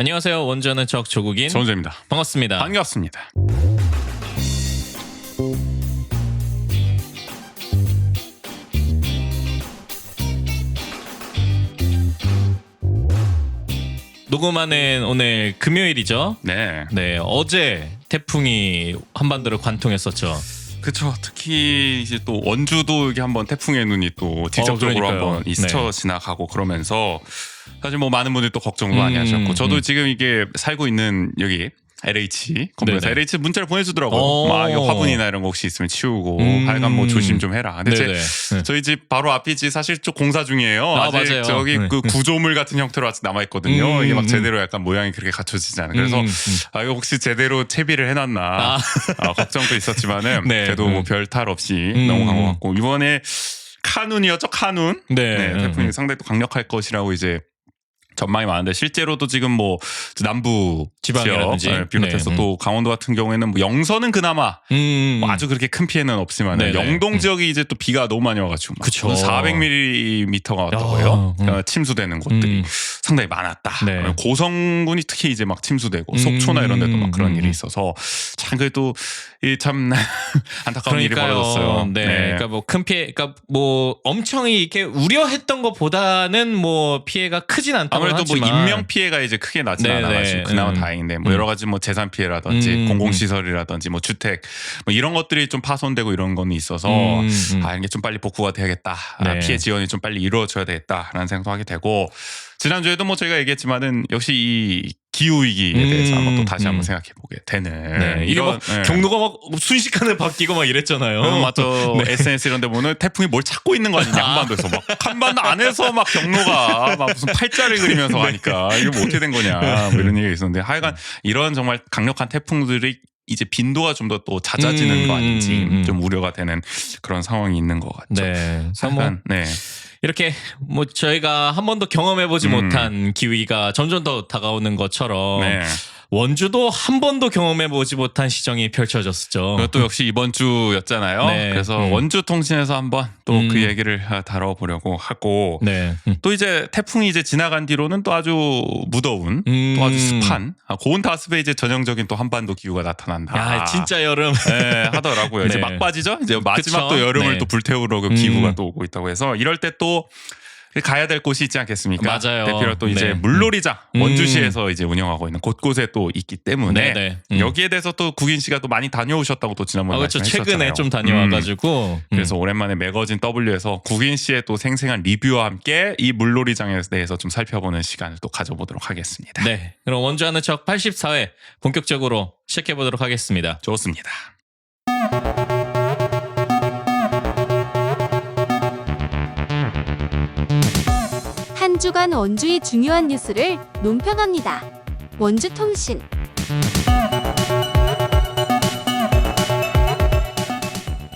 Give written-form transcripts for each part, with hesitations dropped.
안녕하세요. 원주하는 척 조국인 손재입니다. 반갑습니다. 반갑습니다. 녹음하는 오늘 금요일이죠. 네. 네, 어제 태풍이 한반도를 관통했었죠. 그렇죠. 특히 이제 또 원주도 이게 한번 태풍의 눈이 또 직접적으로 그러니까요. 한번 스쳐 네. 지나가고 그러면서 사실 뭐 많은 분들이 또 걱정도 많이 하셨고 저도 지금 이게 살고 있는 여기 LH 건물에서 네네. LH 문자를 보내주더라고요. 오. 막 이거 화분이나 이런 거 혹시 있으면 치우고 하여간 뭐 조심 좀 해라. 근데 네네. 저희 집 바로 앞이지 사실 좀 공사 중이에요. 아직 맞아요. 저기 네. 그 구조물 같은 형태로 아직 남아 있거든요. 이게 막 제대로 약간 모양이 그렇게 갖춰지지 않아요. 그래서 아 이거 혹시 제대로 채비를 해놨나 걱정도 있었지만은 네. 그래도 뭐 별 탈 없이 넘어간 것 같고 이번에 카눈이었죠. 카눈. 네. 태풍이 상당히 또 강력할 것이라고 이제 전망이 많은데 실제로도 지금 뭐 남부 지방이라든지. 지역 비롯해서 네. 또 강원도 같은 경우에는 뭐 영서는 그나마 뭐 아주 그렇게 큰 피해는 없지만 네네. 영동 지역이 이제 또 비가 너무 많이 와가지고 그쵸. 400mm가 왔다고 해요. 그러니까 침수되는 곳들이 상당히 많았다. 네. 고성군이 특히 이제 막 침수되고 속초나 이런 데도 막 그런 일이 있어서 참 그래도 참 안타까운 일이 벌어졌어요. 네. 그러니까 뭐 큰 피해, 그러니까 뭐 엄청 이렇게 우려했던 것보다는 뭐 피해가 크진 않다고 아무래도 하지만 뭐 인명 피해가 이제 크게 나진 네네. 않아가지고 그나마 다행인데 뭐 여러 가지 뭐 재산 피해라든지 공공시설이라든지 뭐 주택 뭐 이런 것들이 좀 파손되고 이런 거는 있어서 아 이게 좀 빨리 복구가 돼야겠다. 네. 피해 지원이 좀 빨리 이루어져야 되겠다라는 생각도 하게 되고 지난주에도 뭐 저희가 얘기했지만은 역시 이 기후 위기에 대해서 한번 또 다시 한번 생각해 보게 되는 네. 이게 막 경로가 막 순식간에 바뀌고 막 이랬잖아요. 맞죠. SNS 이런 데 보면 태풍이 뭘 찾고 있는 거 아니냐 한반도에서 막 한반도 안에서 막 경로가 막 무슨 팔자를 그리면서 가니까 이게 뭐 어떻게 된 거냐 뭐 이런 얘기가 있었는데 하여간 이런 정말 강력한 태풍들이 이제 빈도가 좀 더 또 잦아지는 거 아닌지 좀 우려가 되는 그런 상황이 있는 것 같죠. 네. 약간, 네. 이렇게 뭐 저희가 한 번도 경험해보지 못한 기후가 점점 더 다가오는 것처럼 네. 원주도 한 번도 경험해보지 못한 시정이 펼쳐졌었죠. 그것도 역시 이번 주였잖아요. 네. 그래서 원주 통신에서 한번 또 그 얘기를 다뤄보려고 하고 네. 또 이제 태풍이 이제 지나간 뒤로는 또 아주 무더운 또 아주 습한 고온 다습의 이제 전형적인 또 한반도 기후가 나타난다. 야, 진짜 여름. 네, 하더라고요. 이제 네. 막바지죠. 이제 마지막 그쵸? 또 여름을 네. 또 불태우러 그 기후가 또 오고 있다고 해서 이럴 때 또 가야 될 곳이 있지 않겠습니까? 맞아요. 대표로 또 이제 네. 물놀이장 원주시에서 이제 운영하고 있는 곳곳에 또 있기 때문에 네네. 여기에 대해서 또 국인 씨가 또 많이 다녀오셨다고 또 지난번에 그렇죠. 말씀하셨잖아요. 최근에 좀 다녀와가지고. 그래서 오랜만에 매거진 W에서 국인 씨의 또 생생한 리뷰와 함께 이 물놀이장에 대해서 좀 살펴보는 시간을 또 가져보도록 하겠습니다. 네. 그럼 원주하는 척 84회 본격적으로 시작해보도록 하겠습니다. 좋습니다. 한 주간 원주의 중요한 뉴스를 논평합니다. 원주통신.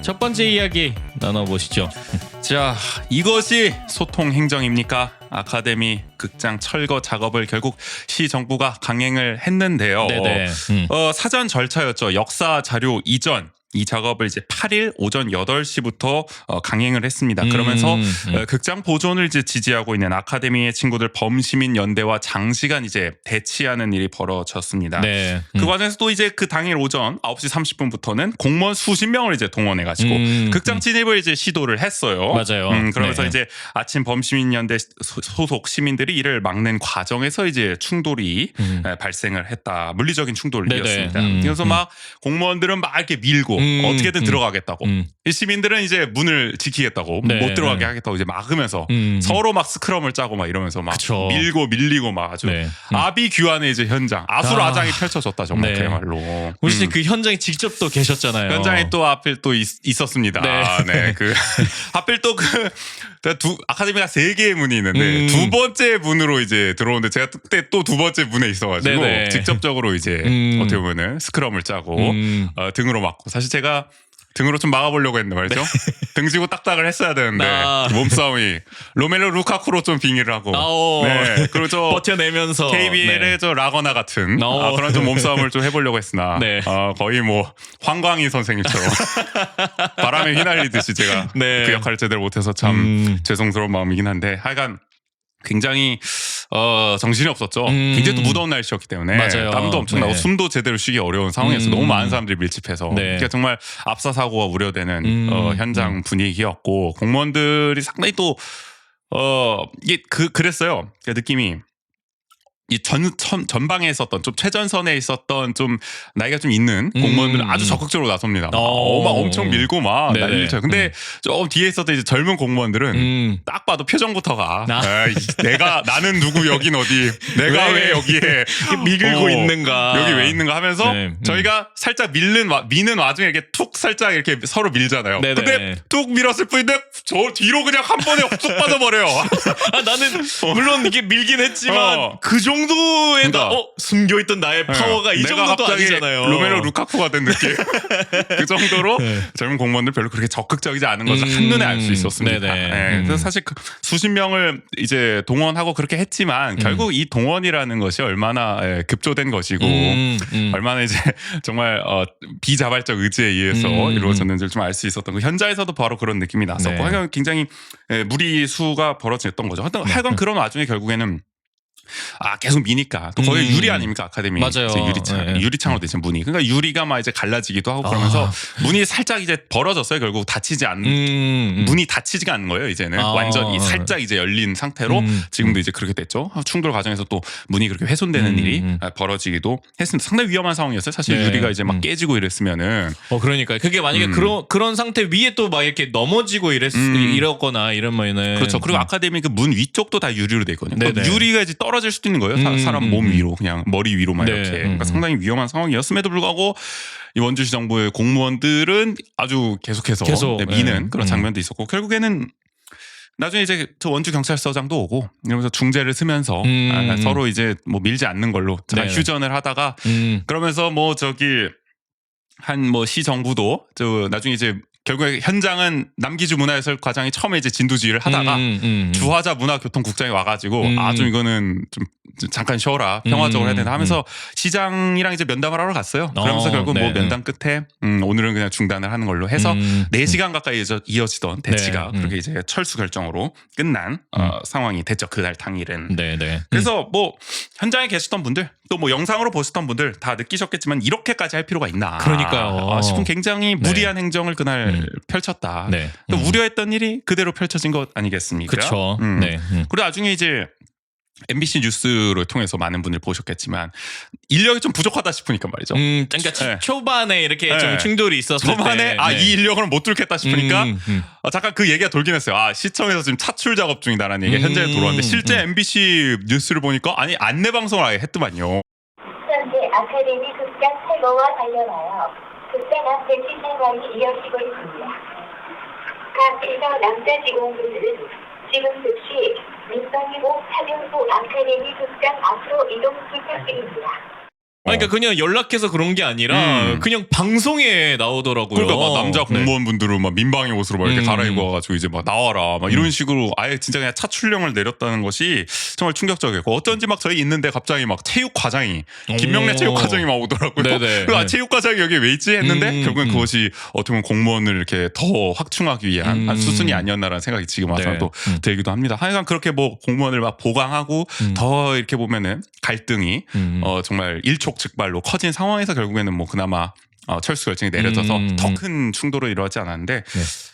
첫 번째 이야기 나눠보시죠. 자, 이것이 소통 행정입니까? 아카데미 극장 철거 작업을 결국 시 정부가 강행을 했는데요. 네네. 사전 절차였죠. 역사 자료 이전. 이 작업을 이제 8일 오전 8시부터 강행을 했습니다. 그러면서 극장 보존을 이제 지지하고 있는 아카데미의 친구들 범시민 연대와 장시간 이제 대치하는 일이 벌어졌습니다. 네. 그 과정에서 또 이제 그 당일 오전 9시 30분부터는 공무원 수십 명을 이제 동원해가지고 극장 진입을 이제 시도를 했어요. 맞아요. 그러면서 네. 이제 아침 범시민 연대 소속 시민들이 이를 막는 과정에서 이제 충돌이 발생을 했다. 물리적인 충돌이었습니다. 네네. 그래서 막 공무원들은 막 이렇게 밀고 어떻게든 들어가겠다고. 이 시민들은 이제 문을 지키겠다고 네. 못 들어가게 하겠다고 이제 막으면서 서로 막 스크럼을 짜고 막 이러면서 막 그쵸. 밀고 밀리고 막 아주 네. 아비규환의 이제 현장 아수라장이 펼쳐졌다 정말 네. 그야말로. 우리 그 현장에 직접 또 계셨잖아요. 현장에 또 하필 또 있었습니다. 네. 그 하필 또 아카데미가 3개의 문이 있는데 두 번째 문으로 이제 들어오는데 제가 그때 또 두 번째 문에 있어가지고 네네. 직접적으로 이제 어떻게 보면은 스크럼을 짜고 등으로 막고 사실 제가 등으로 좀 막아보려고 했는데 말이죠. 등 지고 딱딱을 했어야 되는데 몸싸움이 로멜로 루카쿠로 좀 빙의를 하고 네. 그리고 저 버텨내면서 KBL의 저 라거나 같은 그런 좀 몸싸움을 좀 해보려고 했으나 네. 거의 뭐 황광희 선생님처럼 바람에 휘날리듯이 제가 네. 그 역할을 제대로 못해서 참 죄송스러운 마음이긴 한데 하여간 굉장히 정신이 없었죠. 굉장히 또 무더운 날씨였기 때문에 맞아요. 땀도 엄청나고 네. 숨도 제대로 쉬기 어려운 상황에서 너무 많은 사람들이 밀집해서 네. 그러니까 정말 압사 사고가 우려되는 현장 분위기였고 공무원들이 상당히 또 이게 그랬어요. 그 느낌이 이 전방에 있었던 좀 최전선에 있었던 좀 나이가 좀 있는 공무원들은 아주 적극적으로 나섭니다. 막 엄청 밀고 막 네네. 난리를 쳐요. 근데 좀 뒤에 있었던 이제 젊은 공무원들은 딱 봐도 표정부터가 나는 누구 여긴 어디 내가 왜 여기에 밀고 있는가 여기 왜 있는가 하면서 네. 저희가 살짝 미는 와중에 이렇게 툭 살짝 이렇게 서로 밀잖아요. 네네. 근데 툭 밀었을 뿐인데 저 뒤로 그냥 한 번에 쑥 빠져버려요. 나는 물론 이게 밀긴 했지만 그 정도에다 그러니까. 숨겨있던 나의 파워가 이 내가 정도도 갑자기 아니잖아요. 로메로 루카쿠가 된 느낌. 그 정도로 젊은 공무원들 별로 그렇게 적극적이지 않은 것을 한눈에 알 수 있었습니다. 네네. 네, 그래서 사실 수십 명을 이제 동원하고 그렇게 했지만 결국 이 동원이라는 것이 얼마나 급조된 것이고 얼마나 이제 정말 비자발적 의지에 의해서 이루어졌는지를 좀 알 수 있었던 거. 현장에서도 바로 그런 느낌이 났었고 네. 하여간 굉장히 무리수가 벌어졌던 거죠. 하여간 그런 와중에 결국에는 계속 미니까 또 거의 유리 아닙니까 아카데미 맞아요. 이제 유리창 네. 유리창으로 되신 문이 그러니까 유리가 막 이제 갈라지기도 하고 그러면서 문이 살짝 이제 벌어졌어요. 결국 닫히지 않는 문이 닫히지가 않는 거예요. 이제는 완전히 살짝 이제 열린 상태로 지금도 이제 그렇게 됐죠. 충돌 과정에서 또 문이 그렇게 훼손되는 일이 벌어지기도 했습니다. 상당히 위험한 상황이었어요. 사실 네. 유리가 이제 막 깨지고 이랬으면은 그러니까 그게 만약에 그런 상태 위에 또 막 이렇게 넘어지고 이랬거나 이러면은 그렇죠. 그리고 아카데미 그 문 위쪽도 다 유리로 돼 있거든요. 네네. 유리가 이제 떨어질 수도 있는 거예요. 사람 몸 위로 그냥 머리 위로만 네. 이렇게. 그러니까 상당히 위험한 상황이었음에도 불구하고 이 원주시 정부의 공무원들은 아주 계속해서 미는 그런 장면도 있었고 결국에는 나중에 이제 저 원주 경찰서장도 오고 이러면서 중재를 쓰면서 서로 이제 뭐 밀지 않는 걸로 잘 네. 휴전을 하다가 그러면서 뭐 저기 한 뭐 시 정부도 저 나중에 이제 결국에 현장은 남기주 문화예술 과장이 처음에 이제 진두지휘를 하다가 주화자 문화교통국장이 와가지고 좀 이거는 좀 잠깐 쉬어라 평화적으로 해야 된다 하면서 시장이랑 이제 면담을 하러 갔어요. 그러면서 결국 뭐 면담 끝에 오늘은 그냥 중단을 하는 걸로 해서 4시간 가까이 이어지던 대치가 그렇게 이제 철수 결정으로 끝난 상황이 됐죠. 그날 당일은. 네네. 그래서 뭐 현장에 계셨던 분들 또 뭐 영상으로 보셨던 분들 다 느끼셨겠지만 이렇게까지 할 필요가 있나 그러니까요. 싶은 굉장히 무리한 행정을 그날 펼쳤다. 네. 그러니까 우려했던 일이 그대로 펼쳐진 것 아니겠습니까? 그렇죠. 네. 그리고 나중에 이제 MBC 뉴스를 통해서 많은 분들이 보셨겠지만 인력이 좀 부족하다 싶으니까 말이죠. 그러니까 네. 초반에 이렇게 네. 좀 충돌이 있었을 초반에 때 이 인력을 못 뚫겠다 싶으니까 잠깐 그 얘기가 돌긴 했어요. 시청에서 지금 차출 작업 중이다라는 얘기가 현장에 돌아왔는데 실제 MBC 뉴스를 보니까 안내 방송을 아예 했더만요. 현재 아카데미 극장 폐거와 관련하여 극장 앞 대치 생활이 이어지고 있습니다. 각 비서 남자 직원분들은 지금 즉시 민방위복 차병소 아카데미 극장 앞으로 이동 부탁드립니다. 그러니까 그냥 연락해서 그런 게 아니라 그냥 방송에 나오더라고요. 그러니까 막 남자 네. 공무원분들은 막 민방위 옷으로 막 이렇게 갈아입어 가지고 이제 막 나와라 막 이런 식으로 아예 진짜 그냥 차출령을 내렸다는 것이 정말 충격적이었고 어쩐지 막 저희 있는데 갑자기 막 체육 과장이 김명래 체육 과장이 막 오더라고요. 네네. 그 체육 과장이 여기 왜 있지 했는데 결국엔 그것이 어떻게 보면 공무원을 이렇게 더 확충하기 위한 한 수순이 아니었나라는 생각이 지금 와서 네. 또 들기도 합니다. 하여간 그렇게 뭐 공무원을 막 보강하고 더 이렇게 보면은 갈등이 정말 일촉즉발로 커진 상황에서 결국에는 뭐 그나마 철수 결정이 내려져서 더 큰 충돌은 이루어지지 않았는데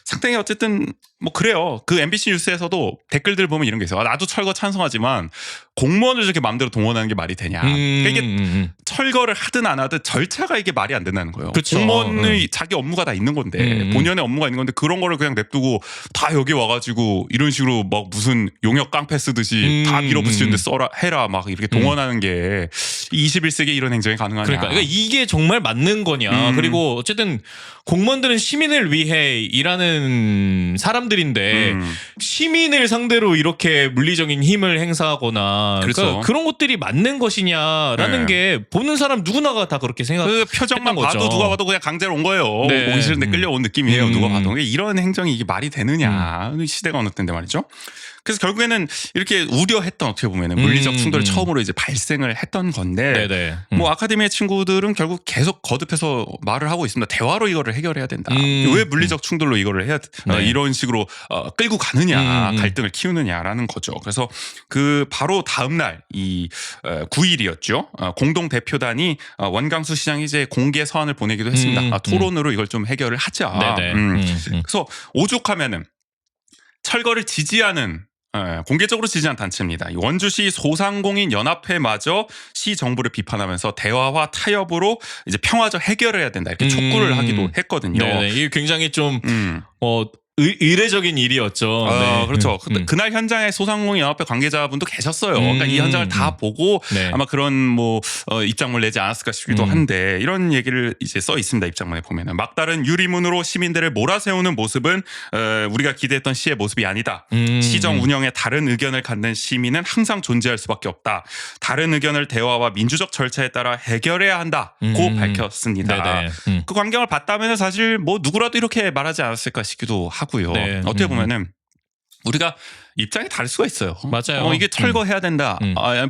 상당히 어쨌든 뭐 그래요. 그 MBC 뉴스에서도 댓글들 보면 이런 게 있어요. 나도 철거 찬성하지만 공무원을 저렇게 마음대로 동원하는 게 말이 되냐. 그러니까 이게 철거를 하든 안 하든 절차가 이게 말이 안 된다는 거예요. 그쵸. 공무원의 자기 업무가 다 있는 건데 본연의 업무가 있는 건데 그런 거를 그냥 냅두고 다 여기 와가지고 이런 식으로 막 무슨 용역 깡패 쓰듯이 다 밀어붙이는데 써라 해라 막 이렇게 동원하는 게 21세기에 이런 행정이 가능하냐. 그러니까 이게 정말 맞는 거냐. 그리고 어쨌든 공무원들은 시민을 위해 일하는 사람들인데 시민을 상대로 이렇게 물리적인 힘을 행사하거나 그렇죠. 그러니까 그런 것들이 맞는 것이냐라는 네. 게 보는 사람 누구나가 다 그렇게 그 생각했던 표정만 거죠. 봐도 누가 봐도 그냥 강제로 온 거예요. 네. 오기 싫은데 끌려온 느낌이에요. 누가 봐도 이런 행정이 이게 말이 되느냐. 시대가 어느 때인데 말이죠. 그래서 결국에는 이렇게 우려했던 어떻게 보면은 물리적 충돌이 처음으로 이제 발생을 했던 건데 네네. 뭐 아카데미의 친구들은 결국 계속 거듭해서 말을 하고 있습니다. 대화로 이거를 해결해야 된다. 왜 물리적 충돌로 이거를 해야 네. 이런 식으로 끌고 가느냐, 갈등을 키우느냐라는 거죠. 그래서 그 바로 다음 날 이 9일이었죠. 공동 대표단이 원광수 시장이 이제 공개 서한을 보내기도 했습니다. 토론으로 이걸 좀 해결을 하자. 네네. 그래서 오죽하면은 철거를 지지하는 공개적으로 지지한 단체입니다. 원주시 소상공인 연합회마저 시 정부를 비판하면서 대화와 타협으로 이제 평화적 해결을 해야 된다 이렇게 촉구를 하기도 했거든요. 네네. 이게 굉장히 좀 의례적인 일이었죠. 네. 그렇죠. 그날 현장에 소상공인 연합회 관계자분도 계셨어요. 그러니까 이 현장을 다 보고 네. 아마 그런 뭐 입장문을 내지 않았을까 싶기도 한데 이런 얘기를 이제 써 있습니다. 입장문에 보면은 막다른 유리문으로 시민들을 몰아세우는 모습은 우리가 기대했던 시의 모습이 아니다. 시정 운영에 다른 의견을 갖는 시민은 항상 존재할 수밖에 없다. 다른 의견을 대화와 민주적 절차에 따라 해결해야 한다고 밝혔습니다. 그 광경을 봤다면 사실 뭐 누구라도 이렇게 말하지 않았을까 싶기도 하고요. 네. 어떻게 보면은 우리가 입장이 다를 수가 있어요. 맞아요. 이게 철거해야 된다,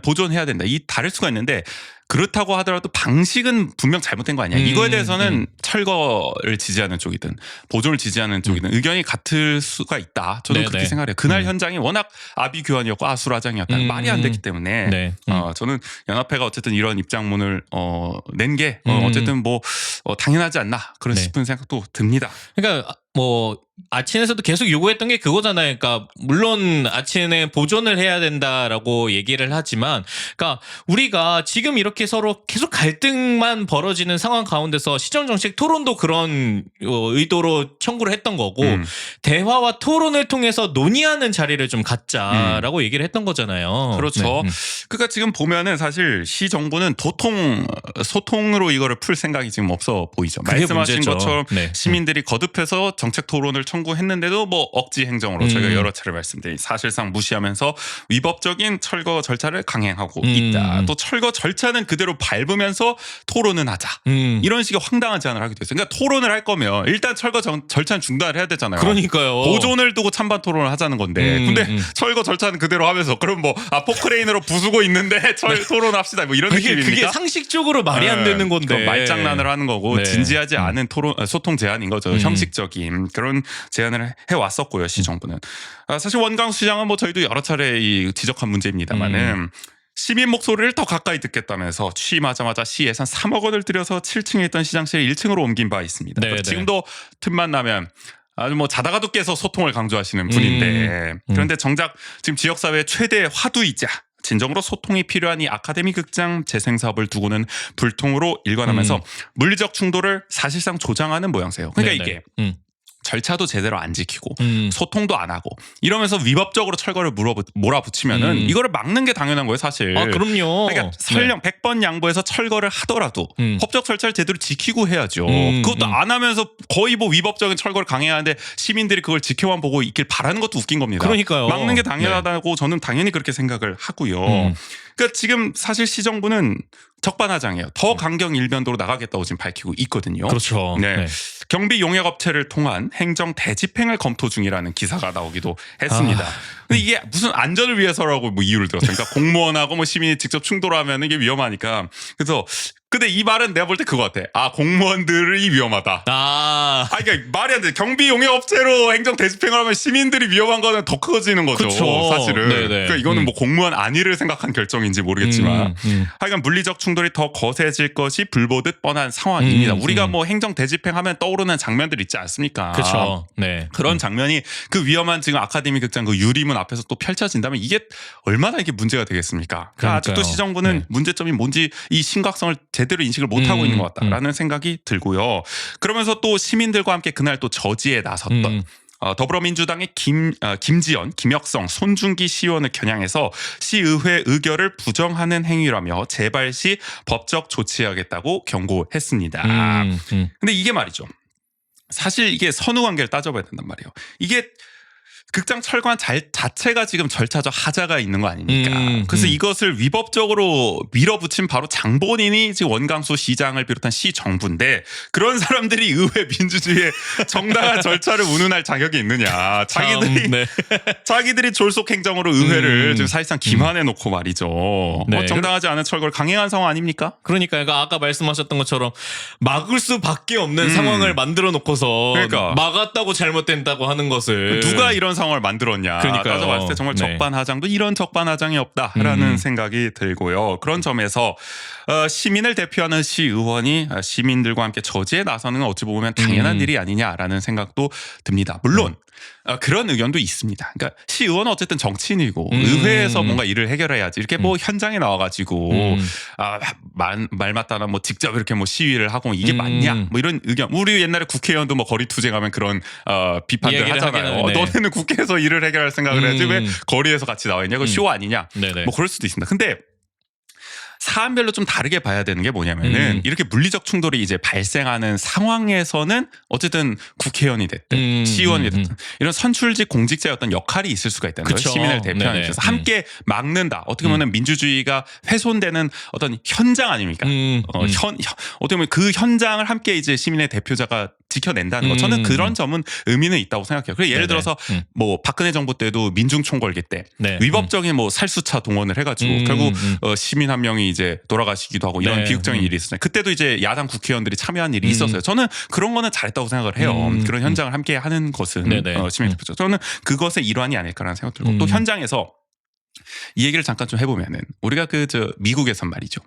보존해야 된다. 이 다를 수가 있는데 그렇다고 하더라도 방식은 분명 잘못된 거 아니야. 이거에 대해서는 철거를 지지하는 쪽이든 보존을 지지하는 쪽이든 의견이 같을 수가 있다. 저는 네네. 그렇게 생각해요. 그날 현장이 워낙 아비규환이었고 아수라장이었다. 말이 안 됐기 때문에 네. 저는 연합회가 어쨌든 이런 입장문을 낸 게 어쨌든 뭐 당연하지 않나 그런 네. 싶은 생각도 듭니다. 그러니까 뭐 아친에서도 계속 요구했던 게 그거잖아요. 그러니까 물론 아친에 보존을 해야 된다라고 얘기를 하지만, 그러니까 우리가 지금 이렇게 서로 계속 갈등만 벌어지는 상황 가운데서 시정정책 토론도 그런 의도로 청구를 했던 거고 대화와 토론을 통해서 논의하는 자리를 좀 갖자라고 얘기를 했던 거잖아요. 그렇죠. 네. 그러니까 지금 보면은 사실 시 정부는 소통으로 이거를 풀 생각이 지금 없어 보이죠. 그게 말씀하신 문제죠. 것처럼 네. 시민들이 거듭해서 정책 토론을 청구했는데도 뭐 억지 행정으로 저희가 여러 차례 말씀드린 사실상 무시하면서 위법적인 철거 절차를 강행하고 있다. 또 철거 절차는 그대로 밟으면서 토론은 하자. 이런 식의 황당한 제안을 하기도 했어요. 그러니까 토론을 할 거면 일단 철거 절차는 중단을 해야 되잖아요. 그러니까요. 보존을 두고 찬반 토론을 하자는 건데 근데 철거 절차는 그대로 하면서 그럼 뭐 포크레인으로 부수고 있는데 토론합시다 뭐 이런 느낌입니까? 그게 상식적으로 말이 안 되는 건데. 그건 말장난을 하는 거고 네. 진지하지 않은 소통 제안인 거죠. 형식적인 그런 제안을 해왔었고요. 시정부는. 사실 원광수 시장은 뭐 저희도 여러 차례 지적한 문제입니다만은 시민 목소리를 더 가까이 듣겠다면서 취임하자마자 시 예산 3억 원을 들여서 7층에 있던 시장실을 1층으로 옮긴 바 있습니다. 네, 네. 지금도 틈만 나면 아주 뭐 자다가도 깨서 소통을 강조하시는 분인데 그런데 정작 지금 지역사회의 최대 화두이자 진정으로 소통이 필요한 이 아카데미 극장 재생 사업을 두고는 불통으로 일관하면서 물리적 충돌을 사실상 조장하는 모양새예요. 그러니까 네네. 이게 절차도 제대로 안 지키고 소통도 안 하고 이러면서 위법적으로 철거를 몰아붙이면은 이거를 막는 게 당연한 거예요, 사실. 아, 그럼요. 그러니까 설령 100번 양보해서 철거를 하더라도 법적 절차를 제대로 지키고 해야죠. 그것도 안 하면서 거의 뭐 위법적인 철거를 강행하는데 시민들이 그걸 지켜만 보고 있길 바라는 것도 웃긴 겁니다. 그러니까요. 막는 게 당연하다고 저는 당연히 그렇게 생각을 하고요. 그러니까 지금 사실 시정부는 적반하장이에요. 더 강경 일변도로 나가겠다고 지금 밝히고 있거든요. 그렇죠. 네. 네. 경비 용역 업체를 통한 행정 대집행을 검토 중이라는 기사가 나오기도 했습니다. 근데 이게 무슨 안전을 위해서라고 뭐 이유를 들었어요. 그러니까 공무원하고 뭐 시민이 직접 충돌하면 이게 위험하니까. 그래서 근데 이 말은 내가 볼 때 그거 같아. 아, 공무원들이 위험하다. 그러니까 말이 안 돼. 경비 용역 업체로 행정 대집행을 하면 시민들이 위험한 거는 더 커지는 거죠. 그쵸. 사실은. 네네. 그러니까 이거는 뭐 공무원 안위를 생각한 결정인지 모르겠지만 하여간 물리적 충돌이 더 거세질 것이 불보듯 뻔한 상황입니다. 우리가 뭐 행정 대집행하면 떠오르는 장면들 있지 않습니까? 그렇죠. 네. 그런 장면이 그 위험한 지금 아카데미 극장 그 유리문 앞에서 또 펼쳐진다면 이게 얼마나 이게 문제가 되겠습니까? 그러니까 아직도 시정부는 네. 문제점이 뭔지 이 심각성을 제대로 인식을 못하고 있는 것 같다라는 생각이 들고요. 그러면서 또 시민들과 함께 그날 또 저지에 나섰던 더불어민주당의 김지연, 김혁성, 손준기 시의원을 겨냥해서 시의회 의결을 부정하는 행위라며 재발 시 법적 조치하겠다고 경고했습니다. 근데 이게 말이죠. 사실 이게 선후 관계를 따져봐야 된단 말이에요. 이게 극장 철관 자체가 지금 절차적 하자가 있는 거 아닙니까? 그래서 이것을 위법적으로 밀어붙인 바로 장본인이 지금 원광수 시장을 비롯한 시 정부인데 그런 사람들이 의회 민주주의의 정당한 절차를 운운할 자격이 있느냐? 자기들이 졸속 행정으로 의회를 지금 사실상 기만해 놓고 말이죠. 네. 뭐 정당하지 않은 철거를 강행한 상황 아닙니까? 그러니까 아까 말씀하셨던 것처럼 막을 수밖에 없는 상황을 만들어 놓고서 그러니까. 막았다고 잘못된다고 하는 것을 누가 이런 상황을 만들었냐. 그러니까요. 따져봤을 때 정말 네. 적반하장도 이런 적반하장이 없다라는 생각이 들고요. 그런 점에서 시민을 대표하는 시의원이 시민들과 함께 저지에 나서는 건 어찌 보면 당연한 일이 아니냐라는 생각도 듭니다. 물론 그런 의견도 있습니다. 그러니까 시의원은 어쨌든 정치인이고 의회에서 뭔가 일을 해결해야지 이렇게 뭐 현장에 나와가지고 말 맞다나 뭐 직접 이렇게 뭐 시위를 하고 이게 맞냐 뭐 이런 의견. 우리 옛날에 국회의원도 뭐 거리 투쟁하면 그런 비판들 하잖아요. 네. 너네는 국회에서 일을 해결할 생각을 해야지 왜 거리에서 같이 나와 있냐? 그 쇼 아니냐? 네네. 뭐 그럴 수도 있습니다. 근데 사안별로 좀 다르게 봐야 되는 게 뭐냐면은 이렇게 물리적 충돌이 이제 발생하는 상황에서는 어쨌든 국회의원이 됐든 시의원이 됐든 이런 선출직 공직자의 어떤 역할이 있을 수가 있다는 그쵸. 거예요. 시민을 대표하는 네네. 데서 함께 막는다. 어떻게 보면 민주주의가 훼손되는 어떤 현장 아닙니까? 어떻게 보면 그 현장을 함께 이제 시민의 대표자가 지켜낸다는 거. 저는 그런 점은 의미는 있다고 생각해요. 그래서 예를 네네. 들어서 뭐 박근혜 정부 때도 민중총궐기 때 네. 위법적인 뭐 살수차 동원을 해가지고 결국 시민 한 명이 이제 돌아가시기도 하고 이런 네. 비극적인 일이 있었어요. 그때도 이제 야당 국회의원들이 참여한 일이 있었어요. 저는 그런 거는 잘했다고 생각을 해요. 그런 현장을 함께 하는 것은 네네. 시민 대표죠. 저는 그것의 일환이 아닐까라는 생각 들고 또 현장에서 이 얘기를 잠깐 좀 해보면은 우리가 미국에선 말이죠.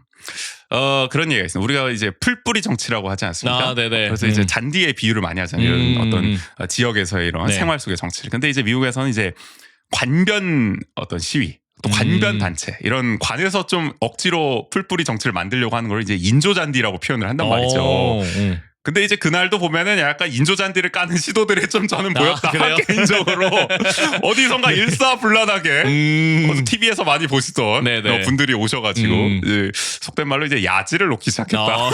그런 얘기가 있어요. 우리가 이제 풀뿌리 정치라고 하지 않습니까? 아, 네네. 그래서 이제 잔디의 비유를 많이 하잖아요. 이런 어떤 지역에서의 이런 네. 생활 속의 정치를. 근데 이제 미국에서는 이제 관변 어떤 시위 또 관변 단체 이런 관에서 좀 억지로 풀뿌리 정치를 만들려고 하는 걸 이제 인조잔디라고 표현을 한단 말이죠. 근데 이제 그날도 보면은 약간 인조잔디를 까는 시도들이 좀 저는 보였다. 그래요? 개인적으로 어디선가 일사불란하게 TV에서 많이 보시던 네네. 분들이 오셔가지고 이제 속된 말로 이제 야지를 놓기 시작했다.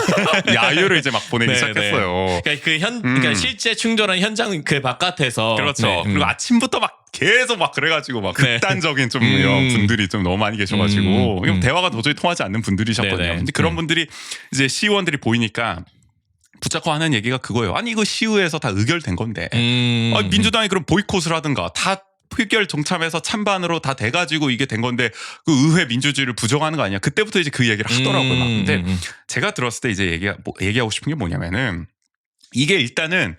야유를 이제 막 보내기 네네. 시작했어요. 그러니까 실제 충돌한 현장 그 바깥에서 그렇죠. 네. 그리고 아침부터 막 계속 막 그래가지고 막 네. 극단적인 좀 이런 분들이 좀 너무 많이 계셔가지고 대화가 도저히 통하지 않는 분들이셨거든요. 네네. 근데 그런 분들이 이제 시의원들이 보이니까 붙잡고 하는 얘기가 그거예요. 아니 이거 시의회에서 다 의결된 건데 민주당이 그럼 보이콧을 하든가 다 표결 동참해서 찬반으로 다 돼가지고 이게 된 건데 그 의회 민주주의를 부정하는 거 아니야. 그때부터 이제 그 얘기를 하더라고요. 막. 근데 제가 들었을 때 이제 얘기하고 싶은 게 뭐냐면은 이게 일단은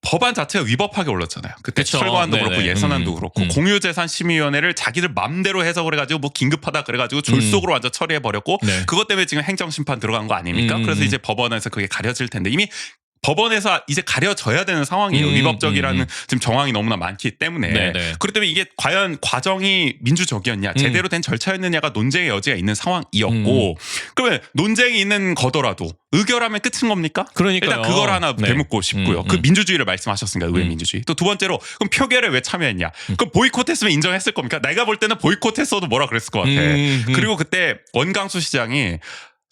법안 자체가 위법하게 올랐잖아요. 그때 그쵸. 철거안도 네네. 그렇고 예산안도 그렇고 공유재산심의위원회를 자기들 맘대로 해석을 해가지고 뭐 긴급하다 그래가지고 졸속으로 완전 처리해버렸고 네. 그것 때문에 지금 행정심판 들어간 거 아닙니까? 그래서 이제 법원에서 그게 가려질 텐데 이미 법원에서 이제 가려져야 되는 상황이에요. 위법적이라는 지금 정황이 너무나 많기 때문에. 네네. 그렇기 때문에 이게 과연 과정이 민주적이었냐, 제대로 된 절차였느냐가 논쟁의 여지가 있는 상황이었고, 그러면 논쟁이 있는 거더라도 의결하면 끝인 겁니까? 그러니까요. 일단 그걸 하나 네. 되묻고 싶고요. 그 민주주의를 말씀하셨으니까 의회 민주주의. 또 두 번째로 그럼 표결에 왜 참여했냐? 그럼 보이콧했으면 인정했을 겁니까? 내가 볼 때는 보이콧했어도 뭐라 그랬을 것 같아. 그리고 그때 원광수 시장이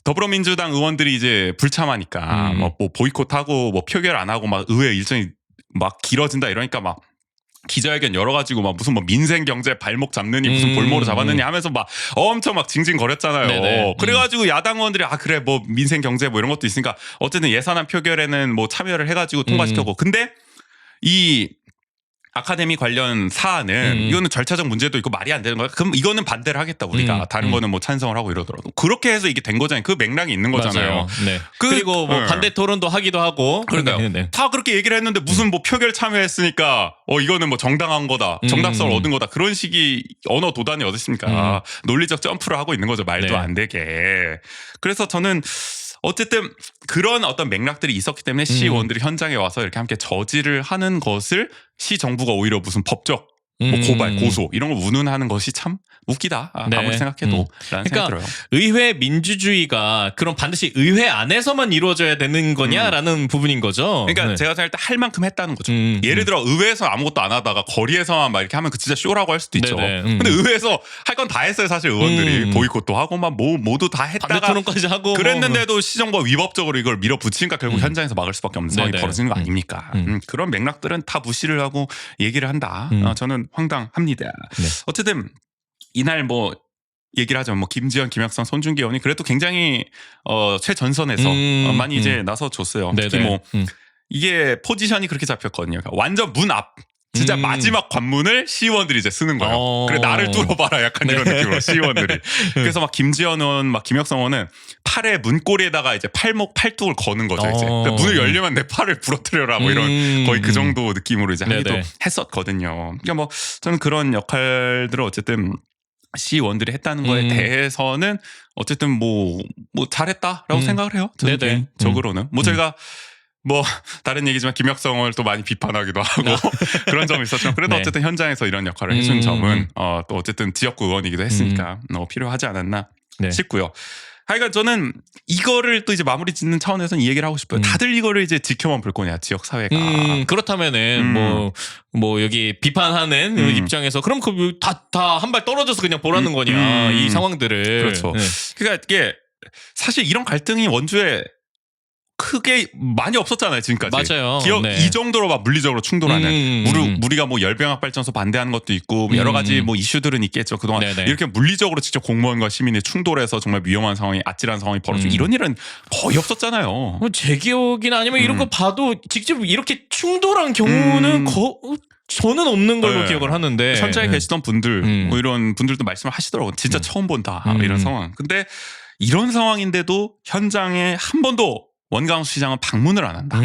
더불어민주당 의원들이 이제 불참하니까 뭐 보이콧하고 뭐 표결 안 하고 막 의회 일정이 막 길어진다 이러니까 막 기자회견 열어가지고 막 무슨 뭐 민생 경제 발목 잡느니 무슨 볼모로 잡았느니 하면서 막 엄청 막 징징거렸잖아요. 네네. 그래가지고 야당 의원들이 그래 뭐 민생 경제 뭐 이런 것도 있으니까 어쨌든 예산안 표결에는 뭐 참여를 해가지고 통과시켰고 근데 이 아카데미 관련 사안은 이거는 절차적 문제도 있고 말이 안 되는 거야. 그럼 이거는 반대를 하겠다 우리가 다른 거는 뭐 찬성을 하고 이러더라도 그렇게 해서 이게 된 거잖아요. 그 맥락이 있는 거잖아요. 맞아요. 네. 그리고 뭐 반대 토론도 하기도 하고 그러니까요. 네. 다 그렇게 얘기를 했는데 무슨 뭐 표결 참여했으니까 이거는 뭐 정당한 거다. 정당성을 얻은 거다. 그런 식이 언어 도단이 어디 있습니까? 논리적 점프를 하고 있는 거죠. 말도 네. 안 되게. 그래서 저는 어쨌든 그런 어떤 맥락들이 있었기 때문에 시의원들이 현장에 와서 이렇게 함께 저지를 하는 것을 시 정부가 오히려 무슨 법적 뭐 고발, 고소 이런 걸 운운하는 것이 참 웃기다. 네. 아무리 생각해도 라는 그러니까 생각이 들어요. 의회 민주주의가 그럼 반드시 의회 안에서만 이루어져야 되는 거냐라는 부분인 거죠. 그러니까 네. 제가 생각할 때 할 만큼 했다는 거죠. 음, 예를 들어 의회에서 아무것도 안 하다가 거리에서만 막 이렇게 하면 그 진짜 쇼라고 할 수도 있죠. 네네, 근데 의회에서 할 건 다 했어요. 사실 의원들이 보이콧도 하고 막 모두 다 반대 했다가 토론까지 하고 그랬는데도 시정부가 위법적으로 이걸 밀어붙이니까 결국 현장에서 막을 수밖에 없는 상황이 네네. 벌어지는 거 아닙니까? 그런 맥락들은 다 무시를 하고 얘기를 한다. 저는 황당합니다. 네. 어쨌든 이날 뭐 얘기를 하자면 뭐 김지현, 김학선, 손준기 의원이 그래도 굉장히 최전선에서 많이 이제 나서 줬어요. 특히 뭐 이게 포지션이 그렇게 잡혔거든요. 그러니까 완전 문 앞. 진짜 마지막 관문을 시의원들이 이제 쓰는 거예요. 그래 나를 뚫어봐라 약간 이런 느낌으로 시의원들이. 그래서 막 김지현 의원, 막 김혁성 의원은 팔에 문고리에다가 이제 팔뚝을 거는 거죠. 이제 그러니까 문을 열려면 내 팔을 부러뜨려라 뭐 이런 거의 그 정도 느낌으로 이제 하기도 네네. 했었거든요. 그러니까 뭐 저는 그런 역할들을 어쨌든 시의원들이 했다는 거에 대해서는 어쨌든 뭐 잘했다라고 생각을 해요. 저는 네네. 개인적으로는 뭐 저희가 뭐 다른 얘기지만 김혁성을 또 많이 비판하기도 하고 그런 점이 있었지만 그래도 네. 어쨌든 현장에서 이런 역할을 해준 점은 또 어쨌든 지역구 의원이기도 했으니까 필요하지 않았나 네. 싶고요. 하여간 저는 이거를 또 이제 마무리 짓는 차원에서는 이 얘기를 하고 싶어요. 다들 이거를 이제 지켜만 볼 거냐 지역 사회가. 그렇다면은 뭐 여기 비판하는 입장에서 그럼 그 다 한 발 떨어져서 그냥 보라는 거냐 이 상황들을. 그렇죠. 네. 그러니까 이게 사실 이런 갈등이 원주에 크게 많이 없었잖아요 지금까지. 맞아요. 기업 네. 이 정도로 막 물리적으로 충돌하는 우리가 뭐 열병학 발전소 반대하는 것도 있고 여러 가지 뭐 이슈들은 있겠죠. 그동안 네네. 이렇게 물리적으로 직접 공무원과 시민이 충돌해서 정말 위험한 상황이 아찔한 상황이 벌어지고 이런 일은 거의 없었잖아요. 뭐 제 기억이나 아니면 이런 거 봐도 직접 이렇게 충돌한 경우는 저는 없는 걸로 네. 기억을 하는데 현장에 네. 계시던 분들 뭐 이런 분들도 말씀을 하시더라고요. 진짜 처음 본다 이런 상황. 근데 이런 상황인데도 현장에 한 번도 원광수 시장은 방문을 안 한다.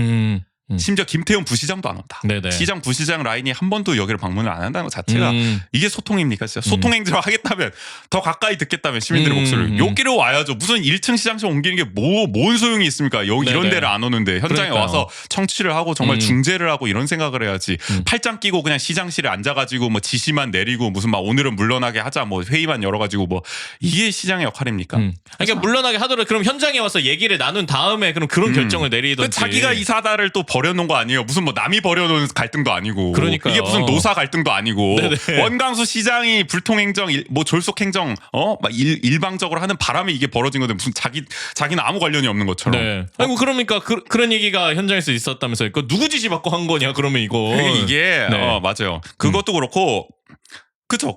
심지어 김태훈 부시장도 안 온다. 네네. 시장 부시장 라인이 한 번도 여기를 방문을 안 한다는 것 자체가 이게 소통입니까? 진짜 소통 행정을 하겠다면 더 가까이 듣겠다면 시민들의 목소리를 여기로 와야죠. 무슨 1층 시장실 옮기는 게 뭔 소용이 있습니까? 여기 이런 네네. 데를 안 오는데 현장에 그러니까요. 와서 청취를 하고 정말 중재를 하고 이런 생각을 해야지. 팔짱 끼고 그냥 시장실에 앉아가지고 뭐 지시만 내리고 무슨 막 오늘은 물러나게 하자 뭐 회의만 열어가지고 뭐 이게 시장의 역할입니까? 그러니까 물러나게 하더라도 그럼 현장에 와서 얘기를 나눈 다음에 그럼 그런 결정을 내리든지. 자기가 이 사다를 또 버려놓은 거 아니에요. 무슨 뭐 남이 버려놓은 갈등도 아니고. 그러니까요. 이게 무슨 노사 갈등도 아니고. 네네. 원광수 시장이 불통행정, 뭐 졸속행정, 막 일방적으로 하는 바람에 이게 벌어진 건데 무슨 자기는 아무 관련이 없는 것처럼. 네. 아이고 그러니까 그런 얘기가 현장에서 있었다면서요. 그 누구 지시 받고 한 거냐? 그러면 이거. 이게 네. 맞아요. 그것도 그렇고. 그쵸.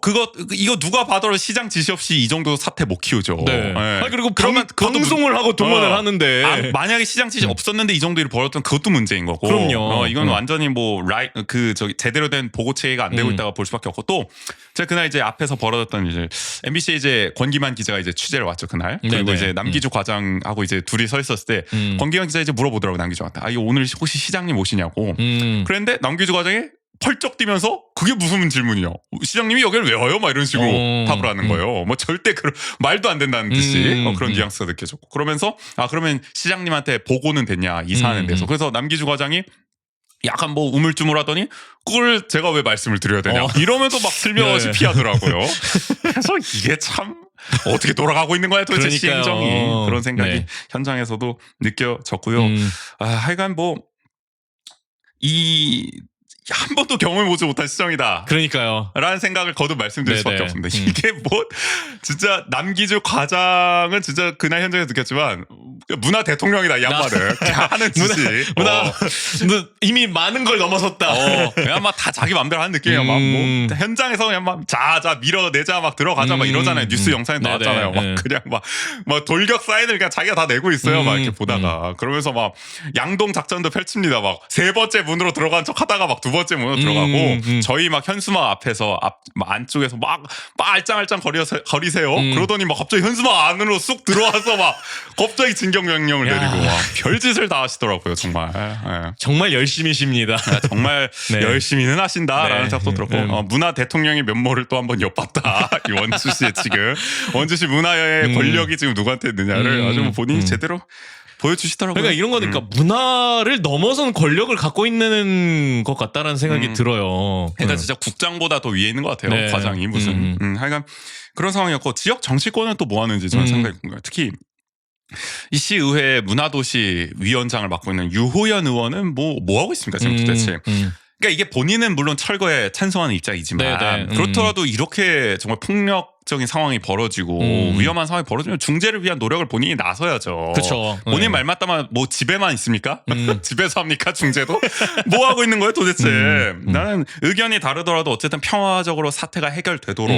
이거 누가 봐도 시장 지시 없이 이 정도 사태 못 키우죠. 네. 네. 아니, 그리고 그러면 그것도 방송을 하고 동원을 하는데. 만약에 시장 지시 없었는데 이 정도 일을 벌였던 그것도 문제인 거고. 그럼요. 이건 완전히 뭐 제대로 된 보고 체계가 안 되고 있다가 볼 수밖에 없고 또 제가 그날 이제 앞에서 벌어졌던 이제 MBC에 이제 권기만 기자가 이제 취재를 왔죠 그날. 그리고 네네. 이제 남기주 과장하고 이제 둘이 서 있었을 때 권기만 기자 이제 물어보더라고 남기주한테. 이거 오늘 혹시 시장님 오시냐고. 그런데 남기주 과장이 펄쩍 뛰면서 그게 무슨 질문이냐. 시장님이 여기를 왜 와요? 막 이런 식으로 답을 하는 거예요. 뭐 절대 말도 안 된다는 듯이 그런 뉘앙스가 느껴졌고. 그러면서 그러면 시장님한테 보고는 됐냐 이 사안에 대해서. 그래서 남기주 과장이 약간 뭐 우물쭈물하더니 그걸 제가 왜 말씀을 드려야 되냐 이러면서 막 슬며시 네. 피하더라고요. 그래서 이게 참 어떻게 돌아가고 있는 거야 도대체 그러니까요. 시행정이. 그런 생각이 네. 현장에서도 느껴졌고요. 하여간 뭐 한 번도 경험해 보지 못한 시정이다. 그러니까요. 라는 생각을 거듭 말씀드릴 수밖에 네네. 없습니다. 이게 뭐 진짜 남기주 과장은 진짜 그날 현장에서 느꼈지만 문화 대통령이다 이 양반을 하는 짓이 이미 많은 걸 넘어섰다. 그냥 막 다 자기 맘대로 하는 느낌이야. 막 뭐 현장에서 그냥 막 자 밀어내자 막 들어가자 막 이러잖아요. 뉴스 영상에 나왔잖아요. 막 그냥 막 돌격 사인을 그냥 자기가 다 내고 있어요. 막 이렇게 보다가 그러면서 막 양동 작전도 펼칩니다. 막 세 번째 문으로 들어간 척 하다가 막 두 번째 문으로 들어가고 저희 막 현수막 앞에서 안쪽에서 막 알짱알짱 거리세요. 그러더니 막 갑자기 현수막 안으로 쑥 들어와서 막 갑자기 진격 명령을 내리고 막 별짓을 다 하시더라고요. 정말. 정말 열심히십니다. 정말 네. 열심히는 하신다라는 네. 생각도 들었고 문화 대통령의 면모를 또 한번 엿봤다. 이 원주 씨의 지금 원주시 문화의 권력이 지금 누구한테 있느냐를 아주 뭐 본인이 제대로 보여주시더라고요. 그러니까 이런 거니까 문화를 넘어선 권력을 갖고 있는 것 같다라는 생각이 들어요. 그러니까 진짜 국장보다 더 위에 있는 것 같아요. 네. 과장이 무슨. 하여간 그런 상황이었고 지역 정치권은 또 뭐 하는지 저는 상당히 궁금해요. 특히 이 시의회 문화도시 위원장을 맡고 있는 유호연 의원은 뭐 하고 있습니까 지금 도대체. 그러니까 이게 본인은 물론 철거에 찬성하는 입장이지만 네네. 그렇더라도 이렇게 정말 폭력적인 상황이 벌어지고 위험한 상황이 벌어지면 중재를 위한 노력을 본인이 나서야죠. 그렇죠. 본인 말 맞다만 뭐 집에만 있습니까? 집에서 합니까 중재도? 뭐 하고 있는 거예요 도대체? 나는 의견이 다르더라도 어쨌든 평화적으로 사태가 해결되도록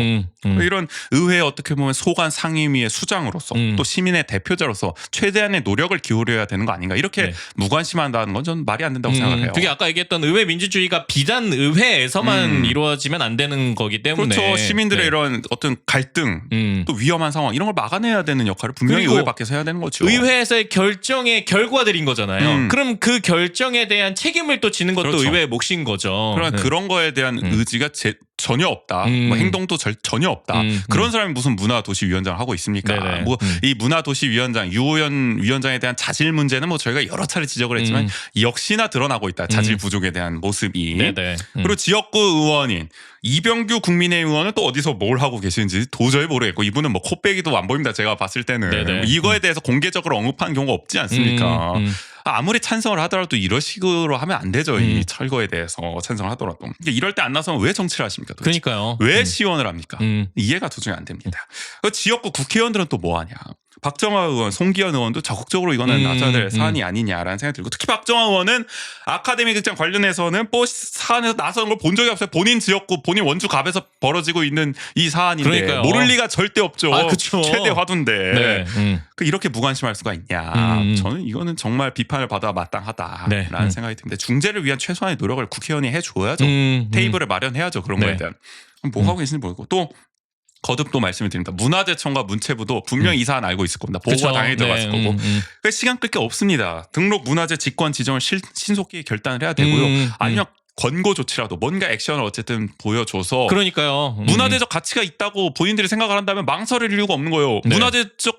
이런 의회의 어떻게 보면 소관 상임위의 수장으로서 또 시민의 대표자로서 최대한의 노력을 기울여야 되는 거 아닌가 이렇게 네. 무관심한다는 건 저는 말이 안 된다고 생각해요. 그게 아까 얘기했던 의회 민주주의가 비단 의회에서만 이루어지면 안 되는 거기 때문에 그렇죠. 시민들의 네. 이런 어떤 갈등 또 위험한 상황 이런 걸 막아내야 되는 역할을 분명히 그리고 의회 밖에서 해야 되는 거죠. 의회에서의 결정의 결과들인 거잖아요. 그럼 그 결정에 대한 책임을 또 지는 것도 그렇죠. 의회의 몫인 거죠. 그러나 네. 그런 거에 대한 의지가 전혀 없다. 뭐 행동도 전혀 없다. 그런 사람이 무슨 문화도시위원장을 하고 있습니까? 네네. 뭐 이 문화도시위원장 유호연 위원장에 대한 자질 문제는 뭐 저희가 여러 차례 지적을 했지만 역시나 드러나고 있다. 자질 부족에 대한 모습이. 네네. 그리고 지역구 의원인 이병규 국민의힘 의원은 또 어디서 뭘 하고 계시는지 도저히 모르겠고 이분은 뭐 코빼기도 안 보입니다. 제가 봤을 때는 네네. 이거에 대해서 공개적으로 언급한 경우가 없지 않습니까? 아무리 찬성을 하더라도 이런 식으로 하면 안 되죠. 이 철거에 대해서 찬성을 하더라도. 그러니까 이럴 때 안 나서면 왜 정치를 하십니까? 도대체? 그러니까요. 왜 시원을 합니까? 이해가 도저히 안 됩니다. 그 지역구 국회의원들은 또 뭐 하냐? 박정화 의원, 송기현 의원도 적극적으로 이거는 나서야 될 사안이 아니냐라는 생각이 들고 특히 박정화 의원은 아카데미 극장 관련해서는 뭐 사안에서 나서는 걸 본 적이 없어요. 본인 지역구, 본인 원주 갑에서 벌어지고 있는 이 사안인데 그러니까요. 모를 리가 절대 없죠. 아, 그쵸. 최대 화두인데 네. 이렇게 무관심할 수가 있냐. 저는 이거는 정말 비판을 받아 마땅하다라는 네. 생각이 듭니다. 중재를 위한 최소한의 노력을 국회의원이 해줘야죠. 테이블을 마련해야죠. 그런 네. 거에 대한. 뭐 하고 계신지 모르고 또 거듭 또 말씀을 드립니다. 문화재청과 문체부도 분명히 이 사안 알고 있을 겁니다. 보고가 그쵸. 당연히 들어갔을 네, 거고. 그 시간 끌 게 없습니다. 등록 문화재 직권 지정을 신속히 결단을 해야 되고요. 아니면 권고 조치라도 뭔가 액션을 어쨌든 보여줘서 그러니까요. 문화재적 가치가 있다고 본인들이 생각을 한다면 망설일 이유가 없는 거예요. 네.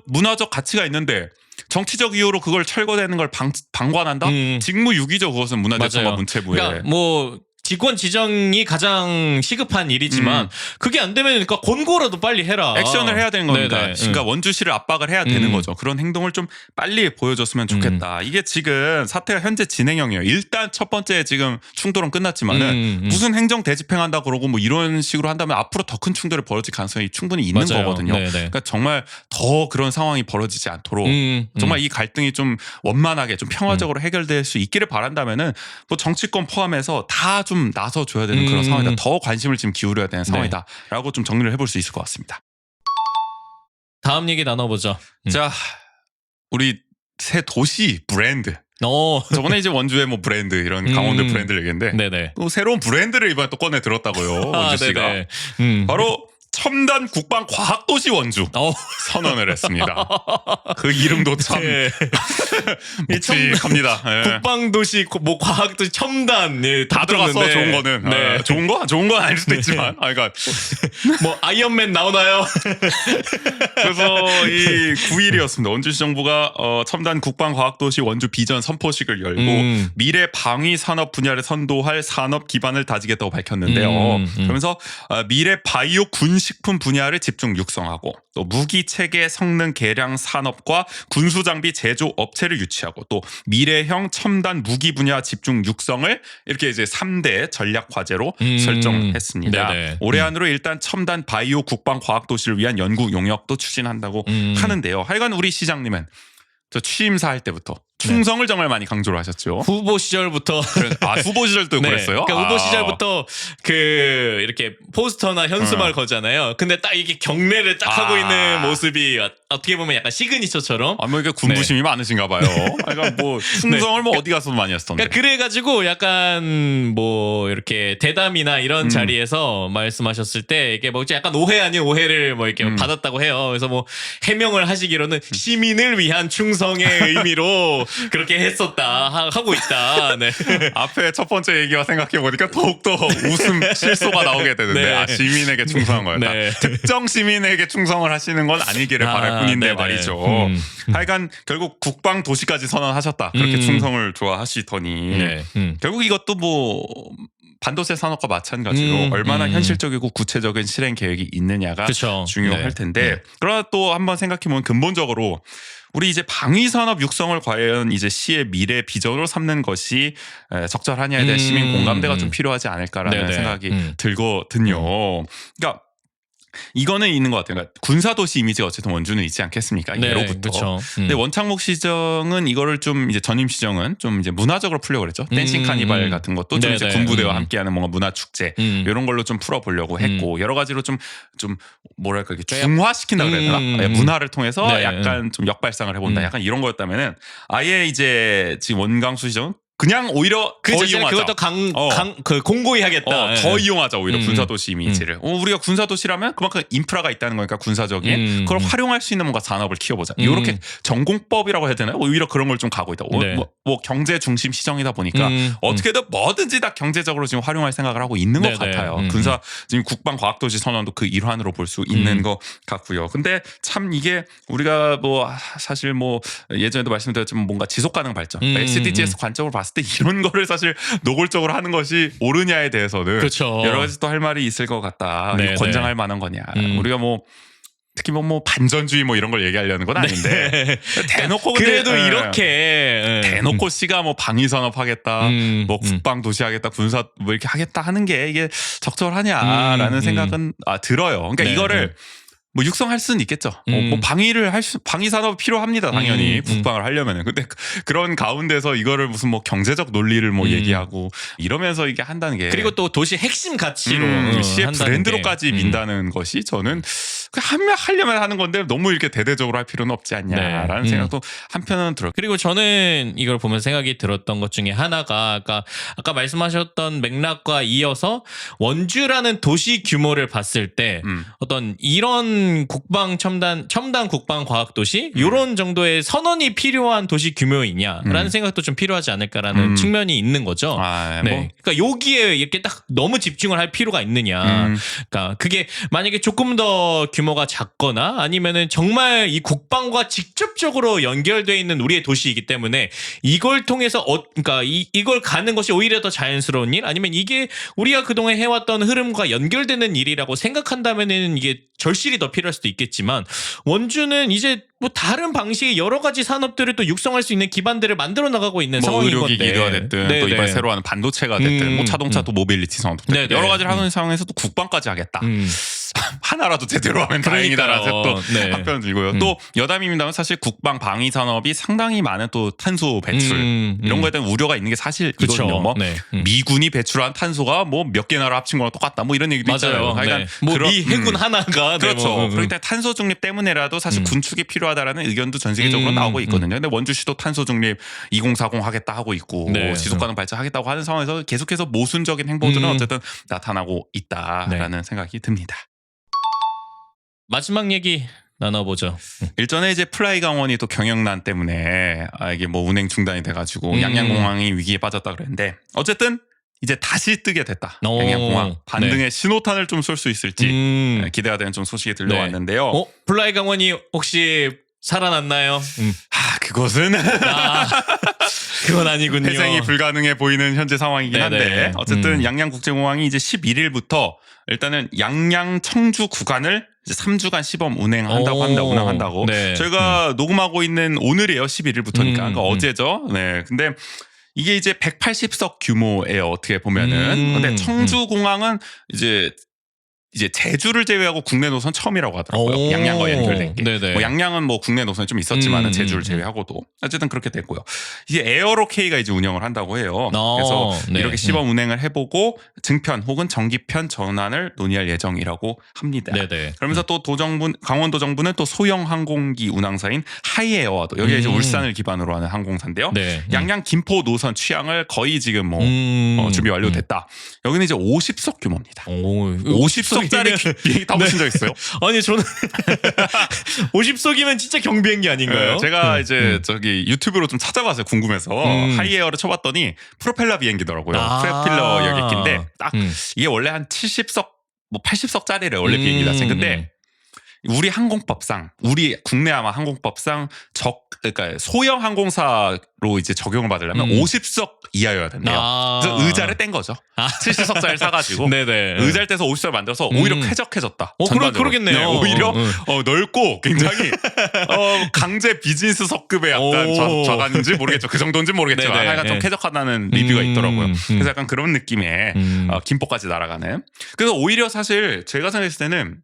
문화적 가치가 있는데 정치적 이유로 그걸 철거되는 걸 방관한다? 직무유기죠. 그것은 문화재청과 맞아요. 문체부에. 그러니까 뭐 직권 지정이 가장 시급한 일이지만 그게 안 되면 그러니까 권고라도 빨리 해라. 액션을 해야 되는 겁니다. 네네. 그러니까 원주시를 압박을 해야 되는 거죠. 그런 행동을 좀 빨리 보여줬으면 좋겠다. 이게 지금 사태가 현재 진행형이에요. 일단 첫 번째 지금 충돌은 끝났지만은 무슨 행정 대집행한다 그러고 뭐 이런 식으로 한다면 앞으로 더 큰 충돌이 벌어질 가능성이 충분히 있는 맞아요. 거거든요. 네네. 그러니까 정말 더 그런 상황이 벌어지지 않도록 정말 이 갈등이 좀 원만하게 좀 평화적으로 해결될 수 있기를 바란다면은 뭐 정치권 포함해서 다 좀 나서 줘야 되는 그런 상황이다. 더 관심을 지금 기울여야 되는 상황이다라고 좀 정리를 해볼 수 있을 것 같습니다. 다음 얘기 나눠보죠. 자, 우리 새 도시 브랜드. 어. 저번에 이제 원주의 뭐 브랜드 이런 강원도 브랜드를 얘기했는데 네네. 또 새로운 브랜드를 이번에 또 꺼내 들었다고요. 원주 씨가. 네네. 바로 첨단 국방 과학도시 원주 선언을 했습니다. 그 이름도 참 예. 묵직합니다. 예. 국방도시, 뭐 과학도시, 첨단 다 들어갔어. 좋은 거는. 네. 좋은 건 아닐 수도 있지만. 그러니까 뭐 아이언맨 나오나요? 그래서 이 9일이었습니다. 원주시 정부가 첨단 국방과학도시 원주 비전 선포식을 열고 미래 방위 산업 분야를 선도할 산업 기반을 다지겠다고 밝혔는데요. 그러면서 미래 바이오 군식품 분야를 집중 육성하고 또 무기 체계 성능 개량 산업과 군수 장비 제조 업체를 유치하고 또 미래형 첨단 무기 분야 집중 육성을 이렇게 이제 3대 전략 과제로 설정했습니다. 네네. 올해 안으로 일단 첨단 바이오 국방 과학 도시를 위한 연구 용역도 추진한다고 하는데요. 하여간 우리 시장님은 저 취임사 할 때부터 충성을 정말 많이 강조를 하셨죠. 후보 시절부터 후보 시절도 네. 그랬어요? 그러니까 후보 시절부터 그 이렇게 포스터나 현수막을 거잖아요. 근데 딱 이게 경례를 딱 하고 있는 모습이 어떻게 보면 약간 시그니처처럼. 뭐 이게 군부심이 많으신가 봐요. 그러니까 뭐 충성을 뭐 어디 가서도 많이 하시던데. 그러니까 그래가지고 약간 뭐 이렇게 대담이나 이런 자리에서 말씀하셨을 때 이게 뭐 약간 오해 아닌 오해를 뭐 이렇게 받았다고 해요. 그래서 뭐 해명을 하시기로는 시민을 위한 충성의 의미로 그렇게 했었다 하고 있다. 네. 앞에 첫 번째 얘기와 생각해보니까 더욱더 웃음 실소가 나오게 되는데 네. 아 시민에게 충성한 거였다. 네. 특정 시민에게 충성을 하시는 건 아니기를 바랄 뿐인데 네네. 말이죠. 하여간 결국 국방 도시까지 선언하셨다. 그렇게 충성을 좋아하시더니 네. 결국 이것도 뭐 반도체 산업과 마찬가지로 얼마나 현실적이고 구체적인 실행 계획이 있느냐가 그쵸. 중요할 네. 텐데 그러나 또 한번 생각해보면 근본적으로 우리 이제 방위 산업 육성을 과연 이제 시의 미래 비전으로 삼는 것이 적절하냐에 대한 시민 공감대가 좀 필요하지 않을까라는 네네. 생각이 들거든요. 그러니까 이거는 있는 것 같아요. 그러니까 군사도시 이미지가 어쨌든 원주는 있지 않겠습니까? 네, 예로부터. 그쵸. 근데 원창목 시정은 이거를 좀 이제 전임 시정은 좀 이제 문화적으로 풀려고 그랬죠. 댄싱 카니발 같은 것도 좀 이제 네네. 군부대와 함께하는 뭔가 문화 축제 이런 걸로 좀 풀어보려고 했고 여러 가지로 좀 뭐랄까 이렇게 중화시킨다 그래야 되나? 문화를 통해서 네. 약간 좀 역발상을 해본다. 약간 이런 거였다면은 아예 이제 지금 원광수 시정은 그냥 오히려 그 더 자체는 이용하자. 그것도 그 공고히 하겠다. 더 예. 이용하자 오히려 군사도시 이미지를. 우리가 군사도시라면 그만큼 인프라가 있다는 거니까 군사적인 그걸 활용할 수 있는 뭔가 산업을 키워보자. 이렇게 전공법이라고 해야 되나요? 오히려 그런 걸 좀 가고 있다. 네. 뭐 경제 중심 시정이다 보니까 어떻게든 뭐든지 다 경제적으로 지금 활용할 생각을 하고 있는 것 네네. 같아요. 군사 지금 국방과학도시 선언도 그 일환으로 볼 수 있는 것 같고요. 근데 참 이게 우리가 뭐 사실 뭐 예전에도 말씀드렸지만 뭔가 지속 가능 발전, SDGs 관점으로 봤을 때 이런 거를 사실 노골적으로 하는 것이 옳으냐에 대해서는 그렇죠. 여러 가지 또 할 말이 있을 것 같다. 네, 이거 권장할 만한 거냐. 우리가 뭐 특히 뭐 반전주의 뭐 이런 걸 얘기하려는 건 아닌데 대놓고 근데, 그래도 이렇게 대놓고 씨가 뭐 방위 산업 하겠다, 뭐 국방 도시 하겠다, 군사 뭐 이렇게 하겠다 하는 게 이게 적절하냐라는 생각은 들어요. 그러니까 네, 이거를 뭐 육성할 수는 있겠죠. 뭐 방위를 방위 산업 필요합니다. 당연히 국방을 하려면은. 근데 그런 가운데서 이거를 무슨 뭐 경제적 논리를 뭐 얘기하고 이러면서 이게 한다는 게 그리고 또 도시 핵심 가치로 시의 한다는 브랜드로까지 게. 민다는 것이 저는 하려면 하는 건데 너무 이렇게 대대적으로 할 필요는 없지 않냐라는 네. 생각도 한편은 들어요. 그리고 저는 이걸 보면서 생각이 들었던 것 중에 하나가 아까 말씀하셨던 맥락과 이어서 원주라는 도시 규모를 봤을 때 어떤 이런 국방 첨단 국방 과학 도시 이런 정도의 선언이 필요한 도시 규모이냐라는 생각도 좀 필요하지 않을까라는 측면이 있는 거죠. 네. 그러니까 여기에 이렇게 딱 너무 집중을 할 필요가 있느냐. 그러니까 그게 만약에 조금 더 규모가 작거나 아니면은 정말 이 국방과 직접적으로 연결되어 있는 우리의 도시이기 때문에 이걸 통해서 그러니까 이걸 가는 것이 오히려 더 자연스러운 일 아니면 이게 우리가 그동안 해왔던 흐름과 연결되는 일이라고 생각한다면은 이게 절실히 더 필요할 수도 있겠지만 원주는 이제 뭐 다른 방식의 여러 가지 산업들을 또 육성할 수 있는 기반들을 만들어 나가고 있는 뭐 상황인 의료기기가 건데. 됐든 네, 또 네. 이번에 새로 하는 반도체가 됐든 뭐 자동차 또 모빌리티 산업도 됐든 네, 여러 네. 가지를 하는 상황에서 또 국방까지 하겠다. 하나라도 제대로 하면 그러니까요. 다행이다라는 생각도 네. 한편 들고요. 또 여담입니다만 사실 국방 방위 산업이 상당히 많은 또 탄소 배출 이런 거에 대한 우려가 있는 게 사실이거든요. 그쵸. 뭐 네. 미군이 배출한 탄소가 뭐 몇 개 나라 합친 거랑 똑같다. 뭐 이런 얘기도 있잖아요. 맞아요. 그러니까 네. 뭐미 해군 하나가 그렇죠. 네, 뭐, 그러니까 탄소 중립 때문에라도 사실 군축이 필요하다라는 의견도 전 세계적으로 나오고 있거든요. 근데 원주시도 탄소 중립 2040 하겠다 하고 있고 네. 지속 가능 발전 하겠다고 하는 상황에서 계속해서 모순적인 행보들은 어쨌든 나타나고 있다라는 생각이 듭니다. 마지막 얘기 나눠보죠. 일전에 이제 플라이 강원이 또 경영난 때문에 이게 뭐 운행 중단이 돼가지고 양양공항이 위기에 빠졌다 그랬는데 어쨌든 이제 다시 뜨게 됐다. 오, 양양공항 반등의 네. 신호탄을 좀 쏠 수 있을지 기대가 되는 좀 소식이 들려왔는데요. 플라이 강원이 혹시 살아났나요? 그것은 그건 아니군요. 회생이 불가능해 보이는 현재 상황이긴 한데 네네. 어쨌든 양양국제공항이 이제 11일부터 일단은 양양 청주 구간을 이제 3주간 시범 운행한다고 합니다. 운항한다고. 네. 저희가 녹음하고 있는 오늘이에요. 11일부터니까. 그러니까 어제죠. 네. 근데 이게 이제 180석 규모예요. 어떻게 보면은. 근데 청주 공항은 이제 제주를 제외하고 국내 노선 처음이라고 하더라고요. 양양과 연결된 게. 네네. 뭐 양양은 뭐 국내 노선이 좀 있었지만은 제주를 제외하고도 어쨌든 그렇게 됐고요. 이제 에어로케이가 이제 운영을 한다고 해요. 그래서 네. 이렇게 시범 운행을 해보고 증편 혹은 정기편 전환을 논의할 예정이라고 합니다. 네네. 그러면서 또 강원도 정부는 또 소형 항공기 운항사인 하이에어와도 여기가 이제 울산을 기반으로 하는 항공사인데요. 네. 양양 김포 노선 취향을 거의 지금 뭐 준비 완료됐다. 여기는 이제 50석 규모입니다. 50석 50석짜리 비행기 타보신 적 있어요? 아니 저는 50석이면 진짜 경비행기 아닌가요? 네, 제가 이제 저기 유튜브로 좀 찾아봤어요. 궁금해서 하이에어를 쳐봤더니 프로펠러 비행기더라고요. 프로펠러 여객기인데 딱 이게 원래 한 70석 뭐 80석짜리래 원래 비행기다. 근데 우리 항공법상 우리 국내 아마 항공법상 그러니까 소형 항공사로 이제 적용을 받으려면 50석 이하여야 된대요. 그래서 의자를 뗀 거죠. 70석짜리를 사가지고 네네. 의자를 떼서 50석을 만들어서 오히려 쾌적해졌다. 전반적으로. 그러겠네요. 네, 오히려 넓고 굉장히 강제 비즈니스 석급의 약간 좌간인지 모르겠죠. 그 정도인지 모르겠지만 네네. 하여간 좀 쾌적하다는 리뷰가 있더라고요. 그래서 약간 그런 느낌의 김포까지 날아가는. 그래서 오히려 사실 제가 생각했을 때는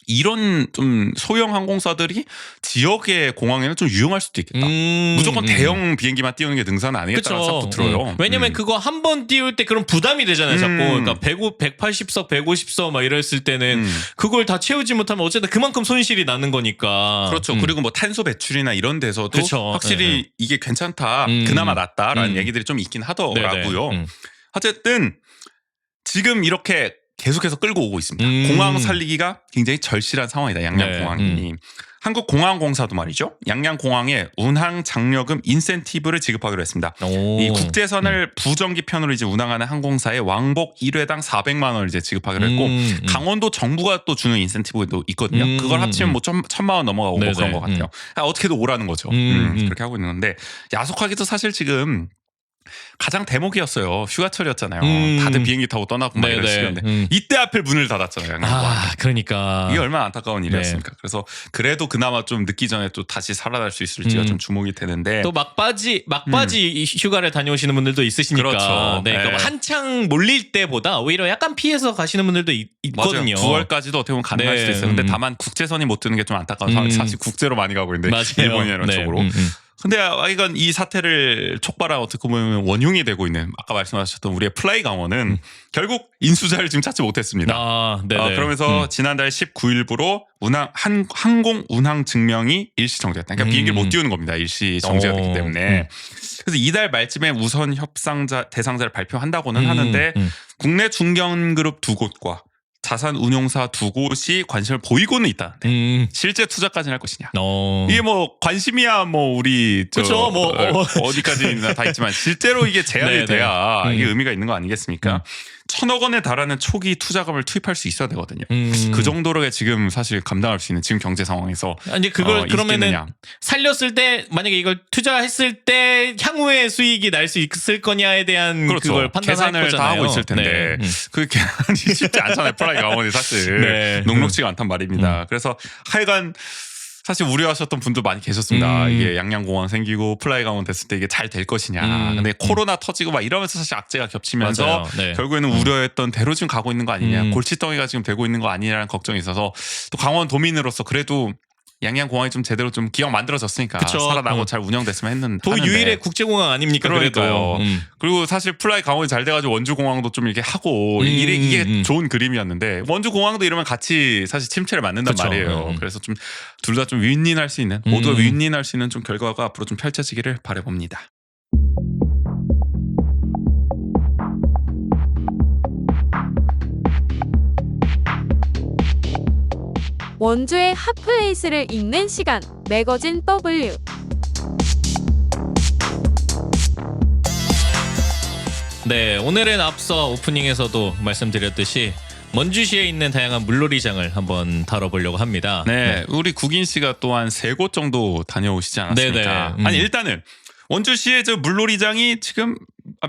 이런 좀 소형 항공사들이 지역의 공항에는 좀 유용할 수도 있겠다. 무조건 대형 비행기만 띄우는 게 능사는 아니겠다는 생각도 들어요. 왜냐면 그거 한 번 띄울 때 그런 부담이 되잖아요. 자꾸 그러니까 180석, 150석 막 이랬을 때는 그걸 다 채우지 못하면 어쨌든 그만큼 손실이 나는 거니까. 그렇죠. 그리고 뭐 탄소 배출이나 이런 데서도 그쵸. 확실히 이게 괜찮다, 그나마 낫다라는 얘기들이 좀 있긴 하더라고요. 어쨌든 지금 이렇게 계속해서 끌고 오고 있습니다. 공항 살리기가 굉장히 절실한 상황이다. 양양공항이. 한국공항공사도 말이죠. 양양공항에 운항 장려금 인센티브를 지급하기로 했습니다. 이 국제선을 부정기편으로 이제 운항하는 항공사에 왕복 1회당 400만 원을 이제 지급하기로 했고 강원도 정부가 또 주는 인센티브도 있거든요. 그걸 합치면 뭐 1,000만 원 넘어가고 뭐 그런 것 같아요. 어떻게든 오라는 거죠. 그렇게 하고 있는 건데 야속하게도 사실 지금 가장 대목이었어요. 휴가철이었잖아요. 다들 비행기 타고 떠나고 막 이런 시간인데 이때 하필 문을 닫았잖아요. 그러니까 이게 얼마나 안타까운 일이었습니까? 그래서 그래도 그나마 좀 늦기 전에 또 다시 살아날 수 있을지가 좀 주목이 되는데 또 막바지 휴가를 다녀오시는 분들도 있으시니까. 그렇죠. 네, 그러니까 한창 몰릴 때보다 오히려 약간 피해서 가시는 분들도 있거든요. 맞아요. 9월까지도 어떻게 보면 가능할 수도 있어요. 근데 다만 국제선이 못 뜨는 게 좀 안타까워서 사실 국제로 많이 가고 있는데 일본이나 이런 쪽으로. 근데 이건 이 사태를 촉발한 어떻게 보면 원흉이 되고 있는 아까 말씀하셨던 우리의 플라이 강원은 결국 인수자를 지금 찾지 못했습니다. 그러면서 지난달 19일부로 항공 운항 증명이 일시 정지됐다. 그러니까 비행기를 못 띄우는 겁니다. 일시 정지가 됐기 때문에. 그래서 이달 말쯤에 우선 협상자 대상자를 발표한다고는 하는데 국내 중견그룹 2곳과 자산 운용사 2곳이 관심을 보이고는 있다는데 실제 투자까지는 할 것이냐. 이게 뭐 관심이야 뭐 우리 그렇죠. 뭐 어디까지나 다 있지만 실제로 이게 제한이 돼야 이게 의미가 있는 거 아니겠습니까? 1,000억 원에 달하는 초기 투자금을 투입할 수 있어야 되거든요. 그 정도로 지금 사실 감당할 수 있는 지금 경제 상황에서 아니 그걸 그러면은 살렸을 때 만약에 이걸 투자했을 때 향후에 수익이 날 수 있을 거냐에 대한 그렇죠. 그걸 판단할 계산을 거잖아요. 다 하고 있을 텐데 그 계산이 쉽지 않잖아요. 플라이 강원이 사실 녹록지가 않단 말입니다. 그래서 하여간 사실 우려하셨던 분도 많이 계셨습니다. 이게 양양공항 생기고 플라이 강원 됐을 때 이게 잘 될 것이냐. 근데 코로나 터지고 막 이러면서 사실 악재가 겹치면서 결국에는 우려했던 대로 지금 가고 있는 거 아니냐. 골칫덩이가 지금 되고 있는 거 아니냐라는 걱정이 있어서 또 강원 도민으로서 그래도 양양공항이 좀 제대로 좀 기왕 만들어졌으니까 살아나고 잘 운영됐으면 했는데 유일의 국제공항 아닙니까? 그러니까요. 그래도. 그리고 사실 플라이 강원이 잘 돼가지고 원주공항도 좀 이렇게 하고 이게 좋은 그림이었는데 원주공항도 이러면 같이 사실 침체를 맞는단 말이에요. 그래서 좀 둘 다 좀 윈윈할 수 있는 모두가 윈윈할 수 있는 좀 결과가 앞으로 좀 펼쳐지기를 바라봅니다. 원주의 하프에이스를 읽는 시간 매거진 W. 네, 오늘은 앞서 오프닝에서도 말씀드렸듯이 원주시에 있는 다양한 물놀이장을 한번 다뤄보려고 합니다. 네, 우리 국인 씨가 또한 3곳 정도 다녀오시지 않았습니까? 아니 일단은 원주시의 저 물놀이장이 지금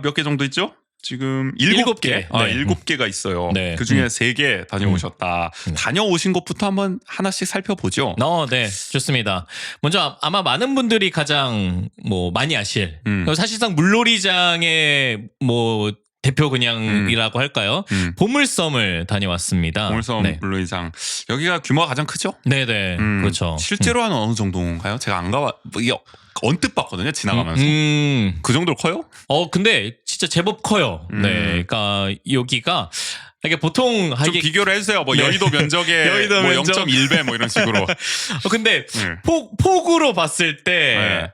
몇 개 정도 있죠? 지금 7개. 7개가 있어요. 그 중에 3개 다녀오셨다. 다녀오신 곳부터 한번 하나씩 살펴보죠. 네, 좋습니다. 먼저 아마 많은 분들이 가장 많이 아실 사실상 물놀이장의 대표 그냥이라고 할까요? 보물섬을 다녀왔습니다. 보물섬 물놀이장. 여기가 규모가 가장 크죠? 네네. 그렇죠. 실제로 한 어느 정도인가요? 제가 안 가봐. 이게 언뜻 봤거든요. 지나가면서. 그 정도로 커요? 근데 진짜 제법 커요. 네. 그러니까 여기가 이게 보통 좀 비교를 해주세요. 여의도 면적의 여의도 면적 0.1배 이런 식으로. 근데 폭으로 봤을 때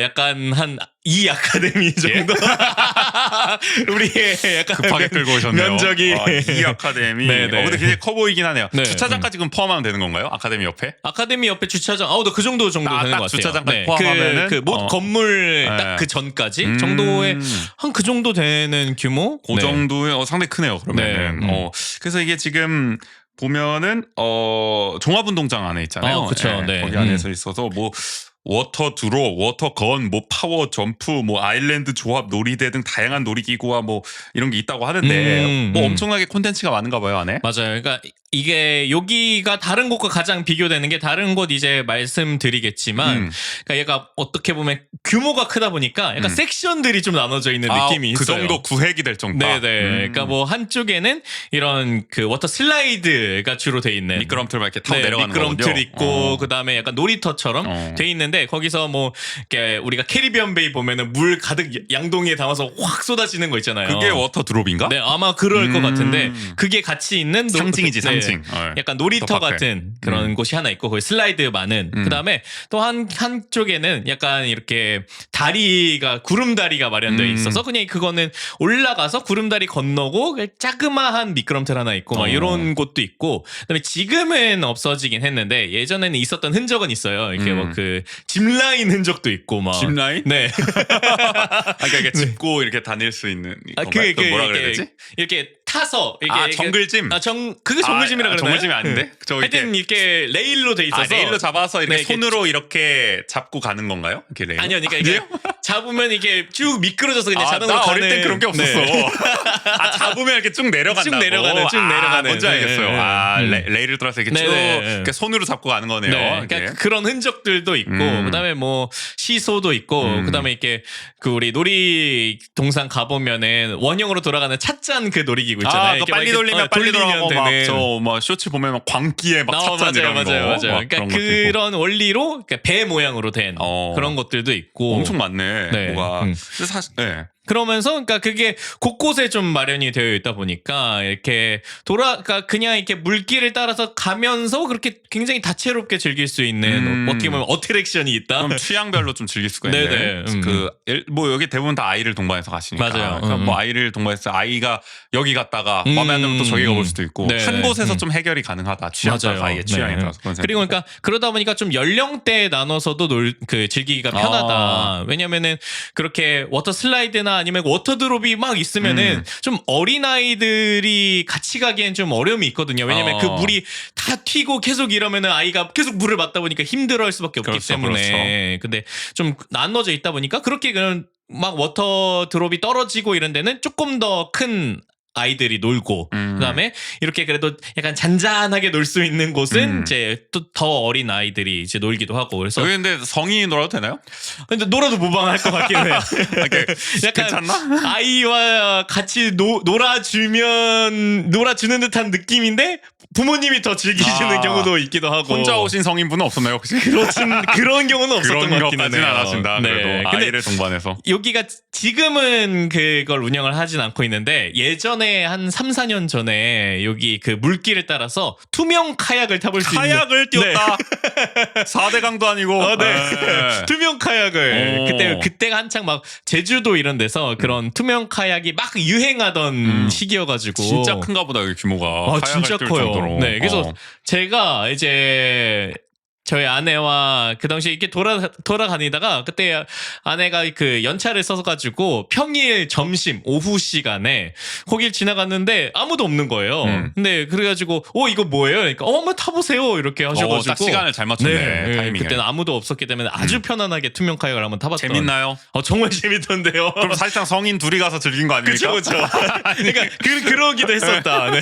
약간 한 이 아카데미 정도 우리의 약간 급하게 끌고 오셨네요. 면적이 이 아카데미. 네네. 근데 굉장히 커 보이긴 하네요. 네. 주차장까지 그럼 포함하면 되는 건가요? 아카데미 옆에? 아카데미 옆에 주차장, 그 정도 되는 것 같아요. 주차장까지 포함하면은? 그 건물 네. 딱 그 전까지 정도의 한 그 정도 되는 규모. 그 정도의 상당히 크네요. 그러면은. 네. 그래서 이게 지금 보면은 종합운동장 안에 있잖아요. 그쵸. 네. 거기 안에서 있어서 뭐 워터 드롭, 워터 건, 뭐 파워 점프, 뭐 아일랜드 조합 놀이대 등 다양한 놀이기구와 뭐 이런 게 있다고 하는데 뭐 엄청나게 콘텐츠가 많은가 봐요 안에. 맞아요. 그러니까 이게 여기가 다른 곳과 가장 비교되는 게 다른 곳 이제 말씀드리겠지만 그러니까 얘가 어떻게 보면 규모가 크다 보니까 약간 섹션들이 좀 나눠져 있는 느낌이 있어요. 그 정도 구획이 될 정도. 네네. 그러니까 뭐 한쪽에는 이런 그 워터 슬라이드가 주로 돼 있는 미끄럼틀 막 이렇게 타고 내려가는 미끄럼틀 거군요. 있고 그다음에 약간 놀이터처럼 돼 있는데 거기서 뭐 이렇게 우리가 캐리비안 베이 보면은 물 가득 양동이에 담아서 확 쏟아지는 거 있잖아요. 그게 워터 드롭인가? 네, 아마 그럴 것 같은데 그게 같이 있는 상징이지, 상징. 약간 놀이터 더 밖에. 같은 그런 곳이 하나 있고 거기 슬라이드 많은 그다음에 또 한쪽에는 약간 이렇게 다리가 구름다리가 마련되어 있어서 그냥 그거는 올라가서 구름다리 건너고 자그마한 미끄럼틀 하나 있고 막 이런 곳도 있고 그다음에 지금은 없어지긴 했는데 예전에는 있었던 흔적은 있어요. 이렇게 뭐 그 짚라인 흔적도 있고 막 짚라인? 네. 그러니까 이렇게 짚고 이렇게 다닐 수 있는 건가요? 그걸 뭐라 그래야 되지? 이렇게 타서 이렇게 정글짐. 그게 정글짐이라 그러나요? 정글짐이 아닌데? 저 하여튼 이렇게 레일로 돼 있어서 레일로 잡아서 이렇게 네, 손으로 이렇게 잡고 가는 건가요? 이렇게 레일. 아니요, 그러니까 이게 잡으면 이게 쭉 미끄러져서 그냥 자동으로 나 어릴 가는. 땐 그런 게 없었어. 네. 잡으면 이렇게 쭉 내려간다고. 쭉 내려가는. 뭔지 알겠어요. 레일을 돌아서 이렇게 쭉 이렇게 손으로 잡고 가는 거네요. 네, 그러니까 그런 흔적들도 있고, 그다음에 뭐 시소도 있고, 그다음에 이렇게 그 우리 놀이동산 가보면은 원형으로 돌아가는 찻잔 그 놀이기구 있잖아요. 그거 이렇게 빨리 막 돌리면 빨리 돌아가고 되는. 막저뭐 쇼츠 보면 막 광기에 막 찻잔 이런 거. 맞아요. 막 그러니까 그런 것도 있고. 그런 원리로 그러니까 배 모양으로 된 그런 것들도 있고. 엄청 많네. 네. 뭐가. 근데 사실 네. 그러면서 그러니까 그게 곳곳에 좀 마련이 되어 있다 보니까 이렇게 그러니까 그냥 이렇게 물길을 따라서 가면서 그렇게 굉장히 다채롭게 즐길 수 있는 어떻게 보면 어트랙션이 있다. 그럼 취향별로 좀 즐길 수가 있네. 네네. 뭐 여기 대부분 다 아이를 동반해서 가시니까. 맞아요. 그러니까 뭐 아이를 동반해서 아이가 여기 갔다가 마음에 안 들면 또 저기 가볼 수도 있고 네. 한 곳에서 좀 해결이 가능하다. 취향 따라서 아이의 취향에 따라서. 그런 그리고 그러니까 그러다 보니까 좀 연령대에 나눠서도 즐기기가 편하다. 왜냐면은 그렇게 워터 슬라이드나 아니면 워터 드롭이 막 있으면은 좀 어린 아이들이 같이 가기엔 좀 어려움이 있거든요. 왜냐면 그 물이 다 튀고 계속 이러면은 아이가 계속 물을 맞다 보니까 힘들어할 수밖에 없기 그렇죠, 때문에. 근데 좀 나눠져 있다 보니까 그렇게 그냥 막 워터 드롭이 떨어지고 이런 데는 조금 더 큰 아이들이 놀고 그다음에 이렇게 그래도 약간 잔잔하게 놀 수 있는 곳은 이제 또 더 어린 아이들이 이제 놀기도 하고 그래서 여기 근데 성인이 놀아도 되나요? 근데 놀아도 무방할 것 같긴 해요. 약간 괜찮나? 아이와 같이 놀아주는 듯한 느낌인데 부모님이 더 즐기시는 경우도 있기도 하고 혼자 오신 성인분은 없었나요 혹시? 그런 경우는 없었던 것 같긴 것까지는 해요. 안 하신다. 그래도 근데 아이를 동반해서. 여기가 지금은 그걸 운영을 하진 않고 있는데 예전에 한 3, 4년 전에 여기 그 물길을 따라서 투명 카약을 타볼 수 있는 카약을 띄웠다. 4대 강도 아니고. 네. 네. 투명 카약을 그때가 한창 막 제주도 이런 데서 그런 투명 카약이 막 유행하던 시기여가지고 진짜 큰가 보다 여기 규모가. 진짜 뛸 커요. 정도로. 네, 그래서 제가 이제 저희 아내와 그 당시에 이렇게 돌아다니다가 그때 아내가 그 연차를 써가지고 평일 점심 오후 시간에 거길 지나갔는데 아무도 없는 거예요. 근데 그래가지고 이거 뭐예요? 그러니까 한번 타보세요 이렇게 하셔가지고 딱 시간을 잘 맞췄네. 타이밍을. 그때는 아무도 없었기 때문에 아주 편안하게 투명 카약을 한번 타봤던. 재밌나요? 정말 재밌던데요. 그럼 사실상 성인 둘이 가서 즐긴 거 아닙니까? 그렇죠. 그러니까 그러기도 했었다. 네.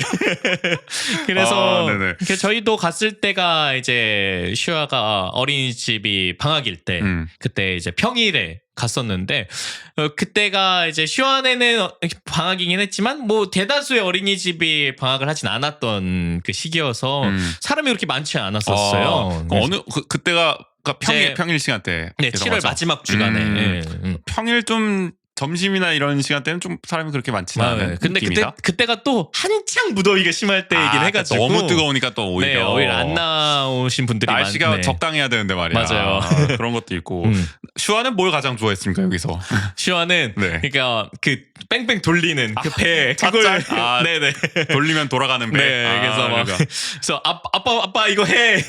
그래서 네네. 저희도 갔을 때가 이제 슈아가 어린이집이 방학일 때 그때 이제 평일에 갔었는데 그때가 이제 슈아네는 방학이긴 했지만 뭐 대다수의 어린이집이 방학을 하진 않았던 그 시기여서 사람이 그렇게 많지 않았었어요. 어느 그때가 평일 시간 때. 네, 7월 마지막 주간에. 평일 좀 점심이나 이런 시간대는 좀 사람이 그렇게 많지는 않은 근데 느낌이다. 그때가 또 한창 무더위가 심할 때이긴 해가지고 너무 뜨거우니까 또 네, 오히려 오히려 안 나오신 분들이 날씨가 많네. 적당해야 되는데 말이야. 맞아요. 그런 것도 있고. 슈아는 뭘 가장 좋아했습니까 여기서? 슈아는 네. 그러니까 그 뺑뺑 돌리는 그 배 그걸 찻잔? 네네 돌리면 돌아가는 배. 네 그래서 막 그러니까. 그래서 아빠 이거 해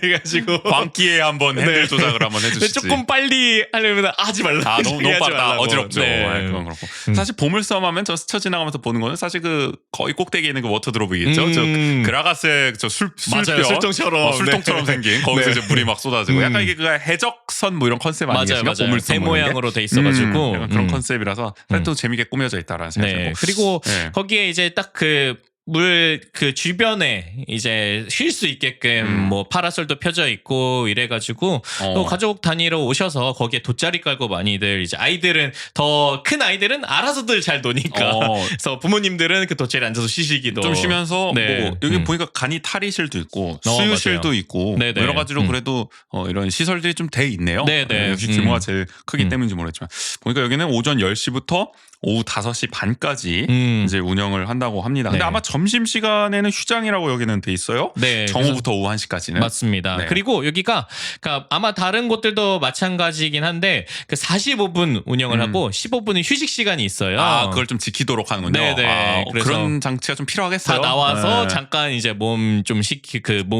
해가지고 광기에 한번 핸들 네. 조작을 한번 근데 해주시지. 조금 빨리 하려면 하지 말라. 너무 하지 빠르다. 말라고. 어지럽죠. 네. 그건 그렇고. 사실 보물섬 하면 저 스쳐 지나가면서 보는 거는 사실 그 거의 꼭대기에 있는 그 워터드롭이겠죠. 저 그라가스의 저 맞아요. 술통처럼. 술통처럼 네. 생긴 거기서 네. 이제 물이 막 쏟아지고 약간 이게 그 해적선 뭐 이런 컨셉 아니겠습니까? 맞아요. 보물섬 배 뭐 이런 게? 모양으로 돼 있어가지고 약간 그런 컨셉이라서 사실 또 재밌게 꾸며져 있다라는 생각이 네. 들고. 그리고 네. 거기에 이제 딱 그 물 그 주변에 이제 쉴 수 있게끔 뭐 파라솔도 펴져 있고 이래가지고 또 가족 단위로 오셔서 거기에 돗자리 깔고 많이들 이제 아이들은 더 큰 아이들은 알아서들 잘 노니까 그래서 부모님들은 그 돗자리에 앉아서 쉬시기도 좀 쉬면서 네. 뭐 여기 보니까 간이 탈의실도 있고 수유실도 맞아요. 있고 네네. 뭐 여러 가지로 그래도 이런 시설들이 좀 돼 있네요. 네네. 역시 규모가 제일 크기 때문인지 모르겠지만 보니까 여기는 오전 10시부터 오후 5시 반까지 이제 운영을 한다고 합니다. 근데 네. 아마 점심 시간에는 휴장이라고 여기는 돼 있어요. 네, 정오부터 오후 1시까지는. 맞습니다. 네. 그리고 여기가 그러니까 아마 다른 곳들도 마찬가지이긴 한데 그 45분 운영을 하고 15분은 휴식 시간이 있어요. 그걸 좀 지키도록 하는군요. 네네. 그래서 그런 장치가 좀 필요하겠어요. 다 나와서 네. 잠깐 이제 몸 좀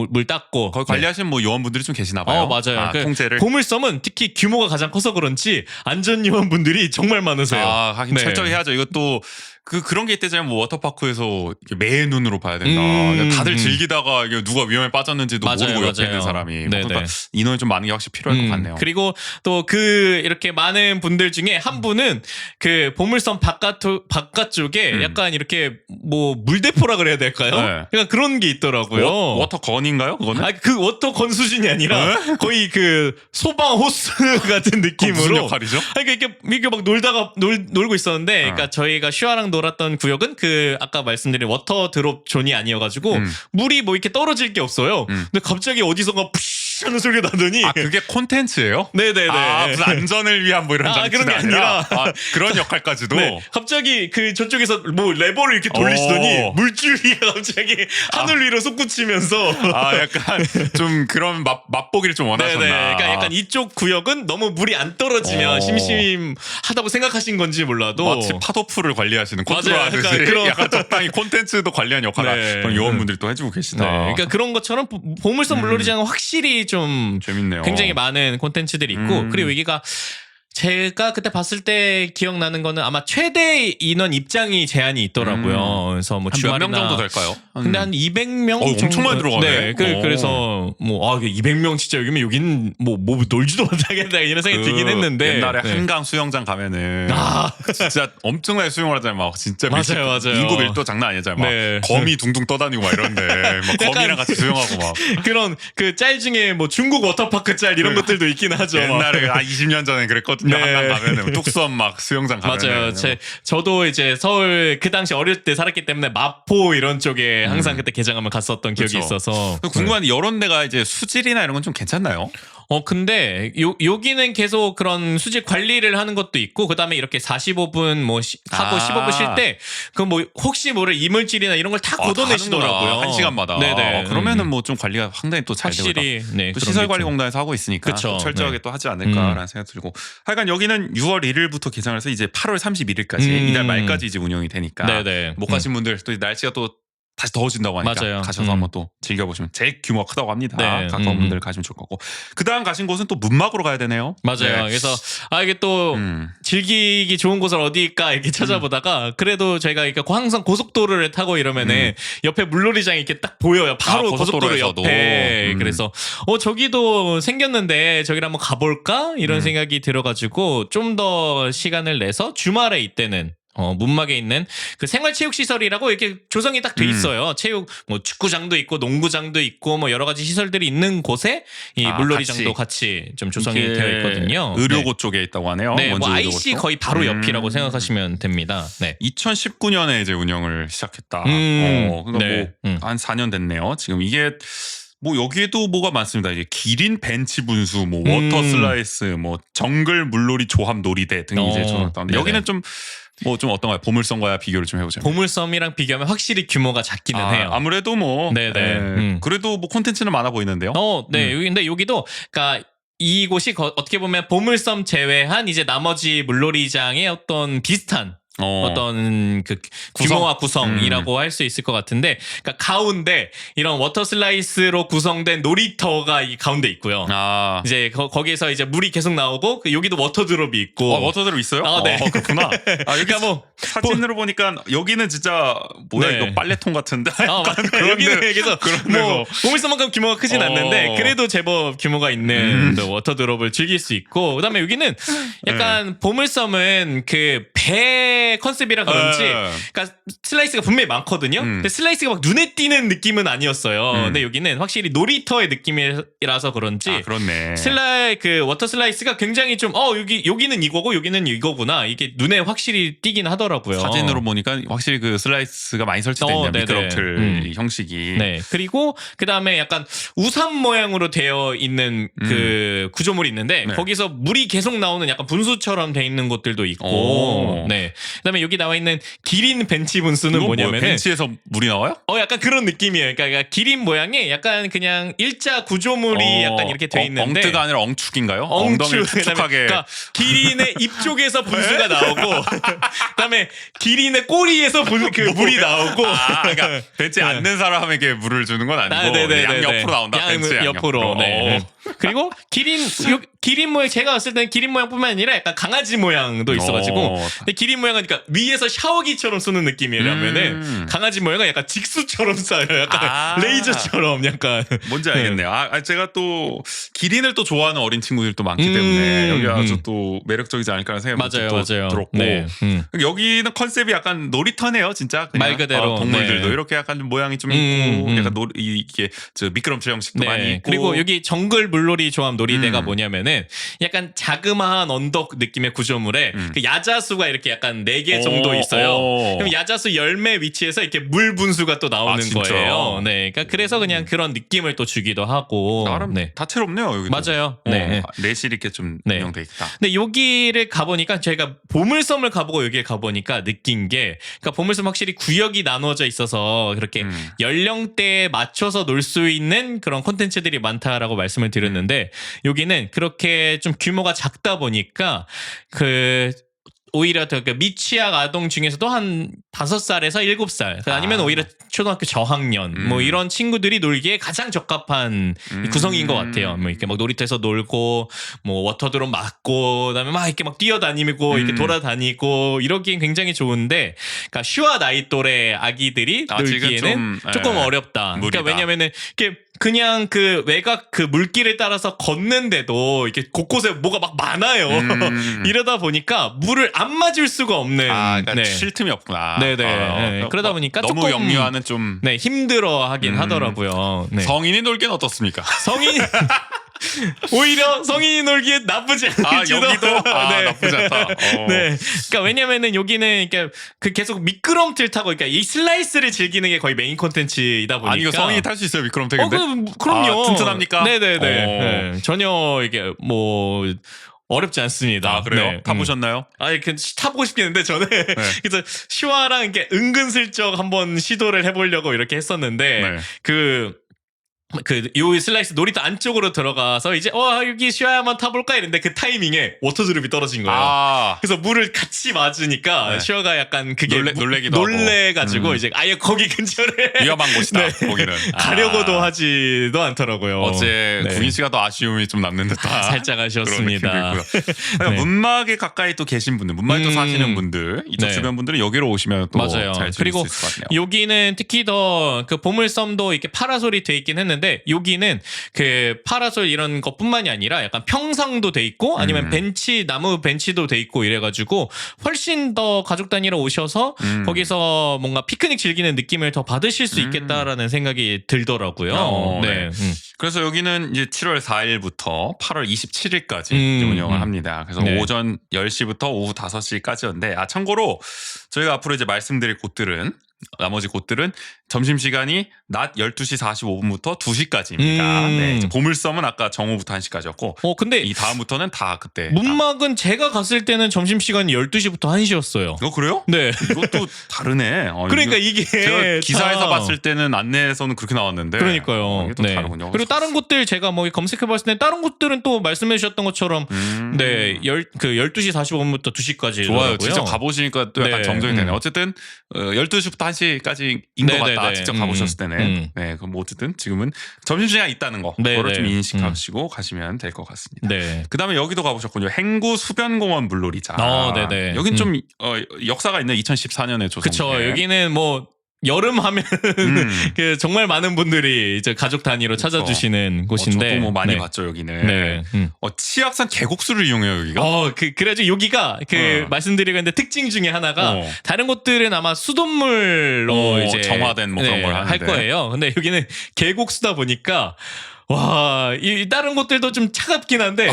물 닦고 거기 관리하시는 뭐 요원분들이 좀 계시나 봐요. 맞아요. 그 통제를. 보물섬은 특히 규모가 가장 커서 그런지 안전 요원분들이 정말 많으세요. 하긴 네. 철저히 해야죠. 이것도 그런 게 있대잖아요. 뭐 워터파크에서 매 눈으로 봐야 된다. 다들 즐기다가 이게 누가 위험에 빠졌는지도 맞아요, 모르고 옆에 맞아요. 있는 사람이. 네네. 그러니까 인원이 좀 많은 게 확실히 필요할 것 같네요. 그리고 또 이렇게 많은 분들 중에 한 분은 그 보물섬 바깥쪽에 약간 이렇게 뭐 물대포라 그래야 될까요? 네. 약간 그런 게 있더라고요. 워터건인가요? 그거는? 그 워터건 수준이 아니라 거의 그 소방 호스 같은 느낌으로. 무슨 역할이죠? 이렇게 막 놀고 있었는데, 그러니까 저희가 슈아랑 놀았던 구역은 그 아까 말씀드린 워터 드롭 존이 아니어가지고 물이 뭐 이렇게 떨어질 게 없어요. 근데 갑자기 어디선가 푸쉬 하는 소리가 나더니 그게 콘텐츠예요? 네네네. 무슨 안전을 위한 뭐 이런 장치가 그런 게 아니라 그런 역할까지도. 네, 갑자기 그 저쪽에서 뭐 레버를 이렇게 돌리시더니 물줄기가 갑자기 하늘 위로 솟구치면서 약간 좀 그런 맛보기를 좀 원하셨나. 네네. 그러니까 약간 이쪽 구역은 너무 물이 안 떨어지면 심심하다고 생각하신 건지 몰라도 마치 파도풀을 관리하시는 맞아요. 컨트롤하듯이 약간 그런- 약간 적당히 콘텐츠도 관리한 역할을 네. 그런 요원분들이 또 해주고 계시다. 네, 그러니까 그런 것처럼 보물섬 물놀이장은 확실히 좀 재밌네요. 굉장히 많은 콘텐츠들이 있고 그리고 여기가 제가 그때 봤을 때 기억나는 거는 아마 최대 인원 입장이 제한이 있더라고요. 그래서 뭐 한 몇 주말이나 명 정도 될까요? 근데 한 200명 정도. 엄청 많이 들어가네. 네. 그래서 뭐 200명 진짜 여기면 여기는 뭐 놀지도 못하겠다 이런 생각이 들긴 했는데 옛날에 네. 한강 수영장 가면은 진짜 엄청나게 수영을 하잖아요. 막 진짜 맞아요. 인구 밀도 장난 아니잖아요. 막 네. 거미 둥둥 떠다니고 막 이런데 막 거미랑 같이 수영하고 막 그런 그 짤 중에 뭐 중국 워터파크 짤 이런 것들도 있긴 하죠. 옛날에 20년 전에 그랬거든요. 네. 한강 가면은 뚝섬 막 수영장 가면은 맞아요. 저도 이제 서울 그 당시 어릴 때 살았기 때문에 마포 이런 쪽에 항상 그때 개장하면 갔었던 기억이 그쵸. 있어서 궁금한 이런 데가 이제 수질이나 이런 건 좀 괜찮나요? 근데 여기는 계속 그런 수질 관리를 하는 것도 있고 그다음에 이렇게 45분 뭐 하고 15분 쉴 때 그 뭐 혹시 모를 이물질이나 이런 걸 다 걷어내시더라고요. 한 시간마다. 네네. 그러면은 뭐 좀 관리가 상당히 또 잘 되고 확실히 네, 또 그런 게 시설관리공단에서 하고 있으니까 그쵸. 또 철저하게 네. 또 하지 않을까라는 생각이 들고 하여간 여기는 6월 1일부터 개장을 해서 이제 8월 31일까지 이달 말까지 이제 운영이 되니까 네네. 못 가신 분들 또 날씨가 또 다시 더워진다고 하니까 맞아요. 가셔서 한번 또 즐겨보시면 제일 규모가 크다고 합니다. 네. 가까운 분들 가시면 좋을 거고 그 다음 가신 곳은 또 문막으로 가야 되네요. 맞아요. 네. 그래서 이게 또 즐기기 좋은 곳은 어디일까 이렇게 찾아보다가 그래도 저희가 이렇게 항상 고속도로를 타고 이러면은 옆에 물놀이장이 이렇게 딱 보여요. 바로 고속도로 고속도로에서도. 옆에. 그래서 저기도 생겼는데 저기를 한번 가볼까 이런 생각이 들어가지고 좀 더 시간을 내서 주말에 이때는 문막에 있는 그 생활체육시설이라고 이렇게 조성이 딱 돼 있어요. 뭐 축구장도 있고 농구장도 있고 뭐 여러 가지 시설들이 있는 곳에 이 물놀이장도 같이 좀 조성이 되어 있거든요. 의료고 쪽에 있다고 하네요. 네, 뭐 원주 의료고 IC 쪽. 거의 바로 옆이라고 생각하시면 됩니다. 네. 2019년에 이제 운영을 시작했다. 네. 그러니까 뭐 한 4년 됐네요. 지금 이게 뭐 여기에도 뭐가 많습니다. 이제 기린 벤치 분수, 뭐 워터 슬라이스, 뭐 정글 물놀이 조합 놀이대 등이 이제 조합다운데 여기는 좀 뭐 좀 어떤가요? 보물섬과야 비교를 좀 해보자면. 보물섬이랑 비교하면 확실히 규모가 작기는 해요. 아무래도 뭐 네네. 그래도 뭐 콘텐츠는 많아 보이는데요. 네. 근데 여기도 그러니까 이곳이 어떻게 보면 보물섬 제외한 이제 나머지 물놀이장의 어떤 비슷한 어떤 그 규모와 구성이라고 할 수 있을 것 같은데, 그러니까 가운데 이런 워터 슬라이스로 구성된 놀이터가 이 가운데 있고요. 이제 거기에서 이제 물이 계속 나오고 여기도 워터 드롭이 있고. 워터드롭 있어요? 네. 그렇구나. 여기 뭐 사진으로 보니까 여기는 진짜 뭐야 네. 이거 빨래통 같은데. 여기는 그래서 뭐 보물섬만큼 규모가 크진 않는데 그래도 제법 규모가 있는 워터 드롭을 즐길 수 있고, 그다음에 여기는 약간 보물섬은 그 배 컨셉이라 그런지 그러니까 슬라이스가 분명히 많거든요. 근데 슬라이스가 막 눈에 띄는 느낌은 아니었어요. 근데 여기는 확실히 놀이터의 느낌이라서 그런지 그렇네. 그 워터 슬라이스가 굉장히 좀 여기는 이거고 여기는 이거구나, 이게 눈에 확실히 띄긴 하더라고요. 사진으로 보니까 확실히 그 슬라이스가 많이 설치되어 있네요. 미끄럼틀 형식이. 네. 그리고 그다음에 약간 우산 모양으로 되어 있는 그 구조물이 있는데 거기서 물이 계속 나오는 약간 분수처럼 돼 있는 곳들도 있고. 네. 그다음에 여기 나와 있는 기린 벤치 분수는 뭐냐면 벤치에서 물이 나와요? 약간 그런 느낌이에요. 그러니까 기린 모양의 약간 그냥 일자 구조물이 약간 이렇게 돼 있는데 엉뜨가 아니라 엉축인가요? 엉덩이를 축축하게. 그러니까 기린의 입 쪽에서 분수가 나오고 그다음에 기린의 꼬리에서 물이 나오고. 그러니까 벤치에 앉는 사람에게 물을 주는 건 아니고 양 옆으로 나온다. 벤치 양 옆으로. 네. 그리고 기린 모양, 제가 봤을 때는 기린 모양뿐만 아니라 약간 강아지 모양도 있어가지고 근데 기린 모양은 그러니까 위에서 샤워기처럼 쏘는 느낌이라면은 강아지 모양은 약간 직수처럼 쏴요. 약간 레이저처럼 약간. 뭔지 알겠네요. 제가 또 기린을 또 좋아하는 어린 친구들도 많기 때문에 여기 아주 또 매력적이지 않을까 하는 생각이 또 들었고. 네. 여기는 컨셉이 약간 놀이터네요, 진짜. 그냥. 말 그대로. 동물들도 이렇게 약간 좀 모양이 좀 있고 약간 이게 미끄럼틀 형식도 많이 있고. 그리고 여기 정글 물놀이 조합 놀이대가 뭐냐면은 약간 자그마한 언덕 느낌의 구조물에 그 야자수가 이렇게 약간 4개 정도 있어요. 그럼 야자수 열매 위치에서 이렇게 물 분수가 또 나오는 거예요. 네. 그러니까 그래서 그냥 그런 느낌을 또 주기도 하고. 나름 다채롭네요, 여기. 맞아요. 네. 내실 있게 좀 운영돼 있다. 근데 여기를 가보니까 저희가 보물섬을 가보고 여기를 가보니까 느낀 게, 그러니까 보물섬 확실히 구역이 나눠져 있어서 그렇게 연령대에 맞춰서 놀 수 있는 그런 콘텐츠들이 많다라고 말씀을 드렸는데 여기는 그렇게 좀 규모가 작다 보니까 오히려 더 미취학 아동 중에서도 한 5살에서 7살 아니면 오히려 초등학교 저학년 뭐 이런 친구들이 놀기에 가장 적합한 구성인 것 같아요. 뭐 이렇게 막 놀이터에서 놀고 뭐 워터드롭 맞고 그다음에 막 이렇게 막 뛰어다니고 이렇게 돌아다니고 이러기엔 굉장히 좋은데, 그러니까 슈아 나이 또래 아기들이 놀기에는 조금 어렵다. 무리다. 그러니까 왜냐면은 이렇게 그냥 그 외곽 그 물길을 따라서 걷는데도 이렇게 곳곳에 뭐가 막 많아요. 이러다 보니까 물을 안 맞을 수가 없는. 그러니까 쉴 틈이 없구나. 네네. 그러다 보니까 너무 조금 역류하는 좀 힘들어하긴 하더라고요. 네. 성인이 놀기엔 어떻습니까? 오히려 성인이 놀기엔 나쁘지 않을지도. 여기도 나쁘지 않다. 네. 그러니까 왜냐면은 여기는 그 계속 미끄럼틀 타고, 그러니까 이 슬라이스를 즐기는 게 거의 메인 콘텐츠이다 보니까. 이거 성인이 탈 수 있어요, 미끄럼틀인데? 그럼요. 튼튼합니까? 네네네. 네. 전혀 이게 뭐 어렵지 않습니다. 그래요? 네. 타보셨나요? 타보고 싶겠는데 저는 그래서 슈아랑 이렇게 은근슬쩍 한번 시도를 해보려고 이렇게 했었는데 요 슬라이스 놀이터 안쪽으로 들어가서 이제 여기 슈아야 한번 타볼까 이랬는데 그 타이밍에 워터드롭이 떨어진 거예요. 그래서 물을 같이 맞으니까 슈아가 약간 그게 놀래가지고 이제 아예 거기 근처를 위험한 곳이다. 거기는 가려고도 하지도 않더라고요. 어제 구인 씨가 더 아쉬움이 좀 남는 듯한 살짝 아쉬웠습니다. 문막에 가까이 또 계신 분들, 문막에 또 사시는 분들, 이쪽 주변 분들은 여기로 오시면 또 잘 즐길 수 있을 것 같네요. 여기는 특히 더 그 보물섬도 이렇게 파라솔이 돼 있긴 했는데 여기는 그 파라솔 이런 것뿐만이 아니라 약간 평상도 돼 있고 아니면 나무 벤치도 돼 있고 이래가지고 훨씬 더 가족 단위로 오셔서 거기서 뭔가 피크닉 즐기는 느낌을 더 받으실 수 있겠다라는 생각이 들더라고요. 네. 그래서 여기는 이제 7월 4일부터 8월 27일까지 운영을 합니다. 그래서 오전 10시부터 오후 5시까지였는데 참고로 저희가 앞으로 이제 말씀드릴 곳들은 나머지 곳들은 점심시간이 낮 12시 45분부터 2시까지입니다. 네, 이제 보물섬은 아까 정오부터 1시까지였고 근데 이 다음부터는 다 그때. 문막은 제가 갔을 때는 점심시간이 12시부터 1시였어요. 그래요? 네. 이것도 다르네. 그러니까 이게 제가 기사에서 참- 봤을 때는 안내에서는 그렇게 나왔는데 그러니까요. 이게 또 네. 다르군요. 그리고 다른 곳들 제가 뭐 검색해봤을 때 다른 곳들은 또 말씀해 주셨던 것처럼 네, 12시 45분부터 2시까지 좋아요. 직접 가보시니까 또 약간 네, 정정이 되네. 어쨌든 12시부터 1시까지인 것 네네네. 같다. 직접 가보셨을 때는. 네, 그럼 뭐 어쨌든 지금은 점심시간 있다는 거 네, 그거를 네. 좀 인식하시고 가시면 될 것 같습니다. 네. 그다음에 여기도 가보셨군요. 행구 수변공원 물놀이장. 네네. 여긴 좀 역사가 있는 2014년에 조성된. 그쵸. 여기는 뭐 여름 하면 그 정말 많은 분들이 이제 가족 단위로 찾아주시는 곳인데. 저도 뭐 많이 네. 봤죠 여기는. 네. 치악산 계곡수를 이용해요 여기가. 그래가지고 여기가 말씀드리고 있는데 특징 중에 하나가 다른 곳들은 아마 수돗물로 이제 정화된 뭐 그런 걸 할 하는데. 거예요. 근데 여기는 계곡수다 보니까 와, 이 다른 곳들도 좀 차갑긴 한데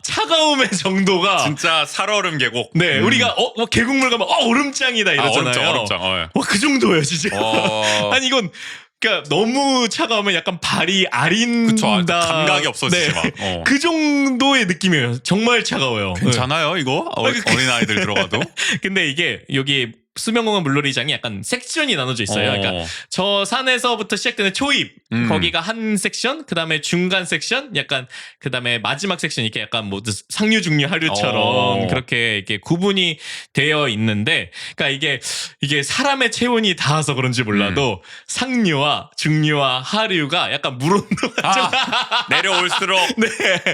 차가움의 정도가 진짜 살얼음 계곡. 네, 우리가 계곡물 가면 얼음장이다 이러잖아요. 얼음장. 그 정도예요, 진짜. 아니 이건 그러니까 너무 차가우면 약간 발이 아린다. 그쵸, 감각이 없어지지 막. 그 정도의 느낌이에요. 정말 차가워요. 괜찮아요 이거? 어린 아이들 들어가도. 근데 이게 여기 수변공원 물놀이장이 약간 섹션이 나눠져 있어요. 그러니까 저 산에서부터 시작되는 초입 거기가 한 섹션, 그 다음에 중간 섹션, 약간 그 다음에 마지막 섹션 이렇게 약간 뭐 상류, 중류, 하류처럼 그렇게 이렇게 구분이 되어 있는데, 그러니까 이게 사람의 체온이 닿아서 그런지 몰라도 상류와 중류와 하류가 약간 물 온도가 내려올수록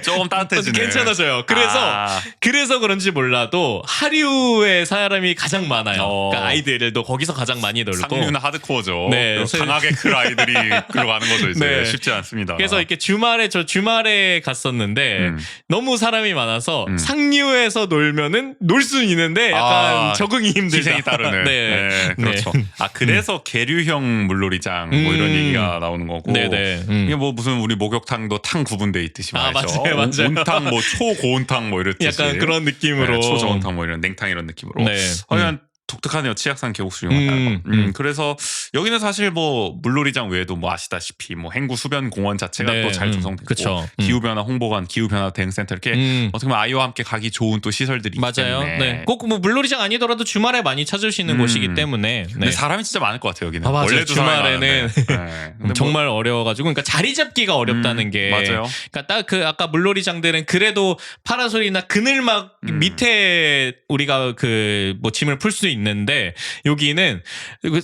조금 따뜻해지네. 괜찮아져요. 그래서 그런지 몰라도 하류의 사람이 가장 많아요. 그러니까 아이들도 거기서 가장 많이 놀고. 상류는 하드코어죠. 네. 강하게 클 아이들이 글로 가는 거죠 이제. 네. 쉽지 않습니다. 그래서 이렇게 주말에 갔었는데 너무 사람이 많아서 상류에서 놀면은 놀 수는 있는데 약간 적응이 힘들다. 희생이 따르는. 네. 그렇죠. 그래서 계류형 물놀이장 뭐 이런 얘기가 나오는 거고. 네네. 이게 뭐 무슨 우리 목욕탕도 탕 구분돼 있듯이 말이죠. 맞아요. 온탕, 뭐 초고온탕 뭐 이렇듯이. 약간 그런 느낌으로. 초저온탕 뭐 이런 냉탕 이런 느낌으로. 네. 그냥 독특하네요. 치악산 계곡수 이용한다는 거. 그래서 여기는 사실 뭐 물놀이장 외에도 뭐 아시다시피 뭐 행구 수변 공원 자체가 또 잘 조성됐고 그쵸. 기후변화 홍보관, 기후변화 대응센터 이렇게 어떻게 보면 아이와 함께 가기 좋은 또 시설들이 있기 맞아요. 때문에. 네. 꼭 뭐 물놀이장 아니더라도 주말에 많이 찾으시는 곳이기 때문에. 근데 사람이 진짜 많을 것 같아요 여기는. 맞아요. 원래도 사람이 주말에는 많은데. 근데 정말 어려워가지고, 그러니까 자리 잡기가 어렵다는 게. 맞아요. 그러니까 딱 그 아까 물놀이장들은 그래도 파라솔이나 그늘막 밑에 우리가 그 뭐 짐을 풀 수 있는데, 여기는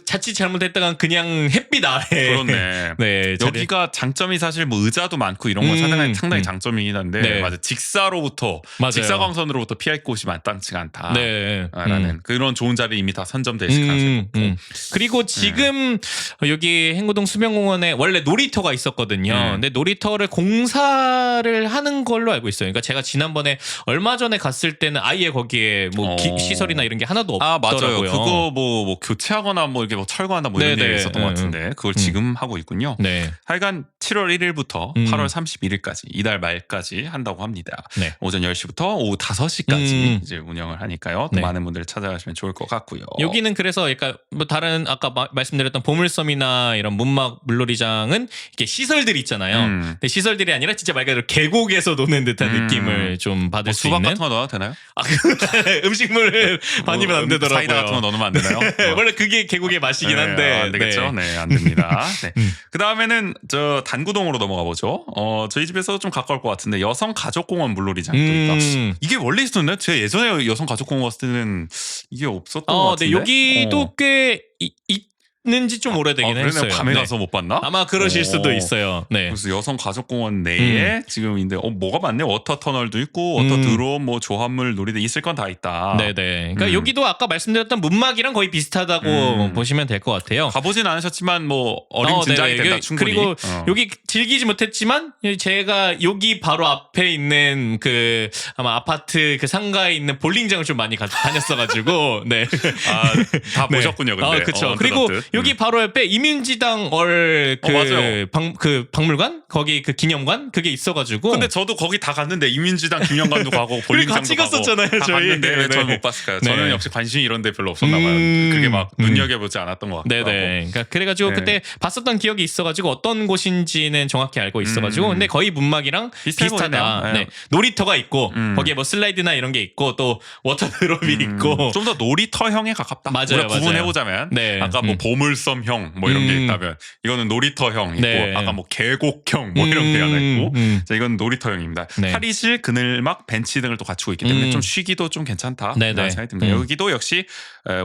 자칫 잘못했다간 그냥 햇빛 아래. 그렇네. 네, 여기가 장점이 사실 뭐 의자도 많고 이런 건 상당히 장점이긴 한데 네. 맞아 직사로부터 맞아요. 직사광선으로부터 피할 곳이 마땅치가 않다. 네. 라는 그런 좋은 자리 이미 다 선점돼 있을 가능성이 높고. 그리고 지금 여기 행구동 수변공원에 원래 놀이터가 있었거든요. 근데 놀이터를 공사를 하는 걸로 알고 있어요. 그러니까 제가 지난번에 얼마 전에 갔을 때는 아예 거기에 뭐 시설이나 이런 게 하나도 없더라고요. 맞아요. 그거 뭐 교체하거나 뭐 이렇게 뭐 철거한다 뭐 이런 네네. 일이 있었던 것 같은데 그걸 지금 하고 있군요. 네. 하여간 7월 1일부터 8월 31일까지 이달 말까지 한다고 합니다. 네. 오전 10시부터 오후 5시까지 이제 운영을 하니까요. 또 네. 많은 분들 찾아가시면 좋을 것 같고요. 여기는 그래서 그러니까 뭐 다른 아까 말씀드렸던 보물섬이나 이런 문막 물놀이장은 이렇게 시설들이 있잖아요. 근데 시설들이 아니라 진짜 말 그대로 계곡에서 노는 듯한 느낌을 좀 받을 뭐 수 수박 있는. 같은 거 넣어도 되나요? 음식물을 많이면 안 되더라고요. 사이다 같은 거 넣으면 안 되나요? 원래 그게 계곡의 맛이긴 한데. 안 되겠죠? 네, 안 됩니다. 네. 그 다음에는 저 단구동으로 넘어가 보죠. 저희 집에서 좀 가까울 것 같은데 여성 가족공원 물놀이장도 있다. 이게 원래 있었나요? 제가 예전에 여성 가족공원 갔을 때는 이게 없었던 것 같은데. 네, 여기도 꽤 있는지 좀 오래되긴 그러네요. 했어요. 밤에 네. 가서 못 봤나? 아마 그러실 수도 있어요. 네. 그래서 여성 가족공원 내에 지금인데 뭐가 많네. 워터 터널도 있고 워터 드론, 뭐 조합물 놀이대 있을 건 다 있다. 네네. 그러니까 여기도 아까 말씀드렸던 문막이랑 거의 비슷하다고 보시면 될 것 같아요. 가보진 않으셨지만 뭐 어림짐작이 된다. 네네. 충분히. 그리고 여기 즐기지 못했지만 제가 여기 바로 앞에 있는 그 아마 아파트 그 상가에 있는 볼링장을 좀 많이 다녔어가지고 네. 다 보셨군요. 근데. 그렇죠. 그리고 여기 바로 옆에 이민지당 맞아요. 박물관 거기 그 기념관 그게 있어가지고. 근데 저도 거기 다 갔는데 이민지당 기념관도 가고 우리 볼링장도 같이 갔었잖아요, 가고 다 저희. 갔는데 왜 네. 저는 못 봤을까요? 네. 저는 역시 관심이 이런 데 별로 없었나 봐요. 그게 막 눈여겨보지 않았던 것 같기도 하고. 네네. 그러니까 그래가지고 네. 그때 봤었던 기억이 있어가지고 어떤 곳인지는 정확히 알고 있어가지고 근데 거의 문막이랑 비슷해 비슷하다. 보이네요. 네. 놀이터가 있고 음. 거기에 뭐 슬라이드나 이런 게 있고 또 워터 드롭이 있고. 좀 더 놀이터형에 가깝다. 맞아요, 우리가 맞아요. 구분해보자면 네. 아까 뭐 보물섬형 뭐 이런 게 있다면 이거는 놀이터형 있고 네. 아까 뭐 계곡형 뭐 이런 게 하나 있고 자, 이건 놀이터형입니다. 네. 탈의실, 그늘막, 벤치 등을 또 갖추고 있기 때문에 좀 쉬기도 좀 괜찮다. 네네. 라는 생각이 듭니다. 여기도 역시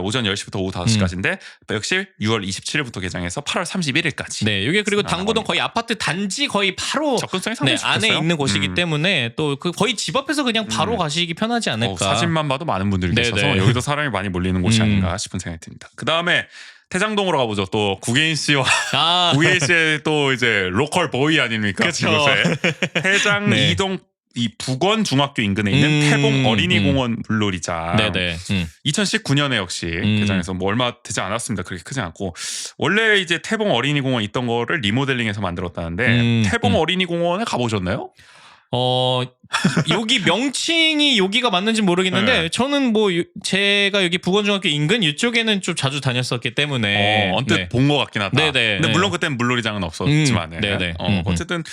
오전 10시부터 오후 5시까지인데 역시 6월 27일부터 개장해서 8월 31일까지. 네, 이게 그리고 나가고 당구동 합니다. 거의 아파트 단지 거의 바로 접근성이 상당히 안에 좋겠어요. 있는 곳이기 때문에 또 그 거의 집 앞에서 그냥 바로 가시기 편하지 않을까. 사진만 봐도 많은 분들이 네네. 계셔서 여기도 사람이 많이 몰리는 곳이 아닌가 싶은 생각이 듭니다. 그 다음에 태장동으로 가보죠. 또 구계인 씨와 아, 구계인 씨의 또 이제 로컬 보이 아닙니까? 그쵸. 이곳에 태장 네. 2동 이 북원 중학교 인근에 있는 태봉 어린이공원 물놀이장. 네네. 2019년에 역시 개장해서 뭐 얼마 되지 않았습니다. 그렇게 크지 않고 원래 이제 태봉 어린이공원 있던 거를 리모델링해서 만들었다는데 태봉 어린이공원에 가보셨나요? 여기 명칭이 여기가 맞는지 모르겠는데 네. 저는 뭐 제가 여기 북원중학교 인근 이쪽에는 좀 자주 다녔었기 때문에 언뜻 네. 본 것 같긴 하다. 네네. 근데 네. 물론 그때는 물놀이장은 없었지만 네네. 어쨌든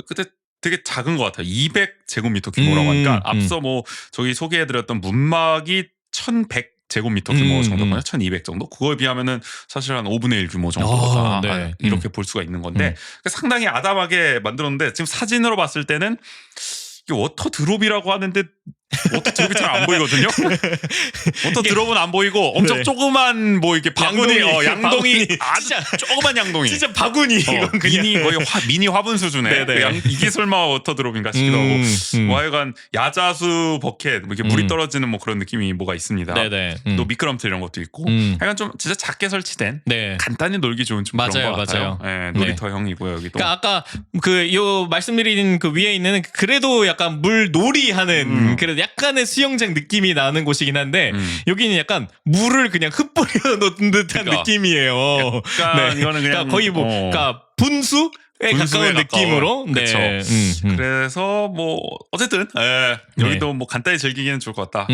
그때 되게 작은 것 같아요. 200제곱미터 규모라고 하니까 앞서 뭐 저기 소개해드렸던 문막이 1100 제곱미터 규모 정도거든요. 1200 정도. 그거에 비하면은 사실 한 5분의 1 규모 정도다. 네. 이렇게 볼 수가 있는 건데 그러니까 상당히 아담하게 만들었는데 지금 사진으로 봤을 때는 이게 워터 드롭이라고 하는데 워터 드롭이 잘 안 보이거든요. 워터 드롭은 안 보이고 엄청 네. 조그만 뭐 이게 바구니, 양동이, 양동이 바구니. 아주 조그만 양동이. 진짜 바구니 이건 그냥. 미니 거의 미니 화분 수준의 네네. 이게 설마 워터 드롭인가 싶기도 하고 뭐 하여간 야자수 버켓 뭐 이렇게 물이 떨어지는 뭐 그런 느낌이 뭐가 있습니다. 네네. 또 미끄럼틀 이런 것도 있고 하여간 좀 진짜 작게 설치된 네. 간단히 놀기 좋은 좀 그런 맞아요, 것 같아요. 맞아요. 네, 놀이터형이고요 여기도. 그러니까 아까 요 말씀드린 그 위에 있는 그래도 약간 물 놀이하는 그래도 약간의 수영장 느낌이 나는 곳이긴 한데 여기는 약간 물을 그냥 흩뿌려 놓은 듯한 그러니까. 느낌이에요. 약간 이거는 그냥 그러니까 거의 뭐 그러니까 분수에 분수에 가까운 느낌으로. 가까운. 그쵸. 그래서 뭐 어쨌든 여기도 뭐 간단히 즐기기는 좋을 것 같다.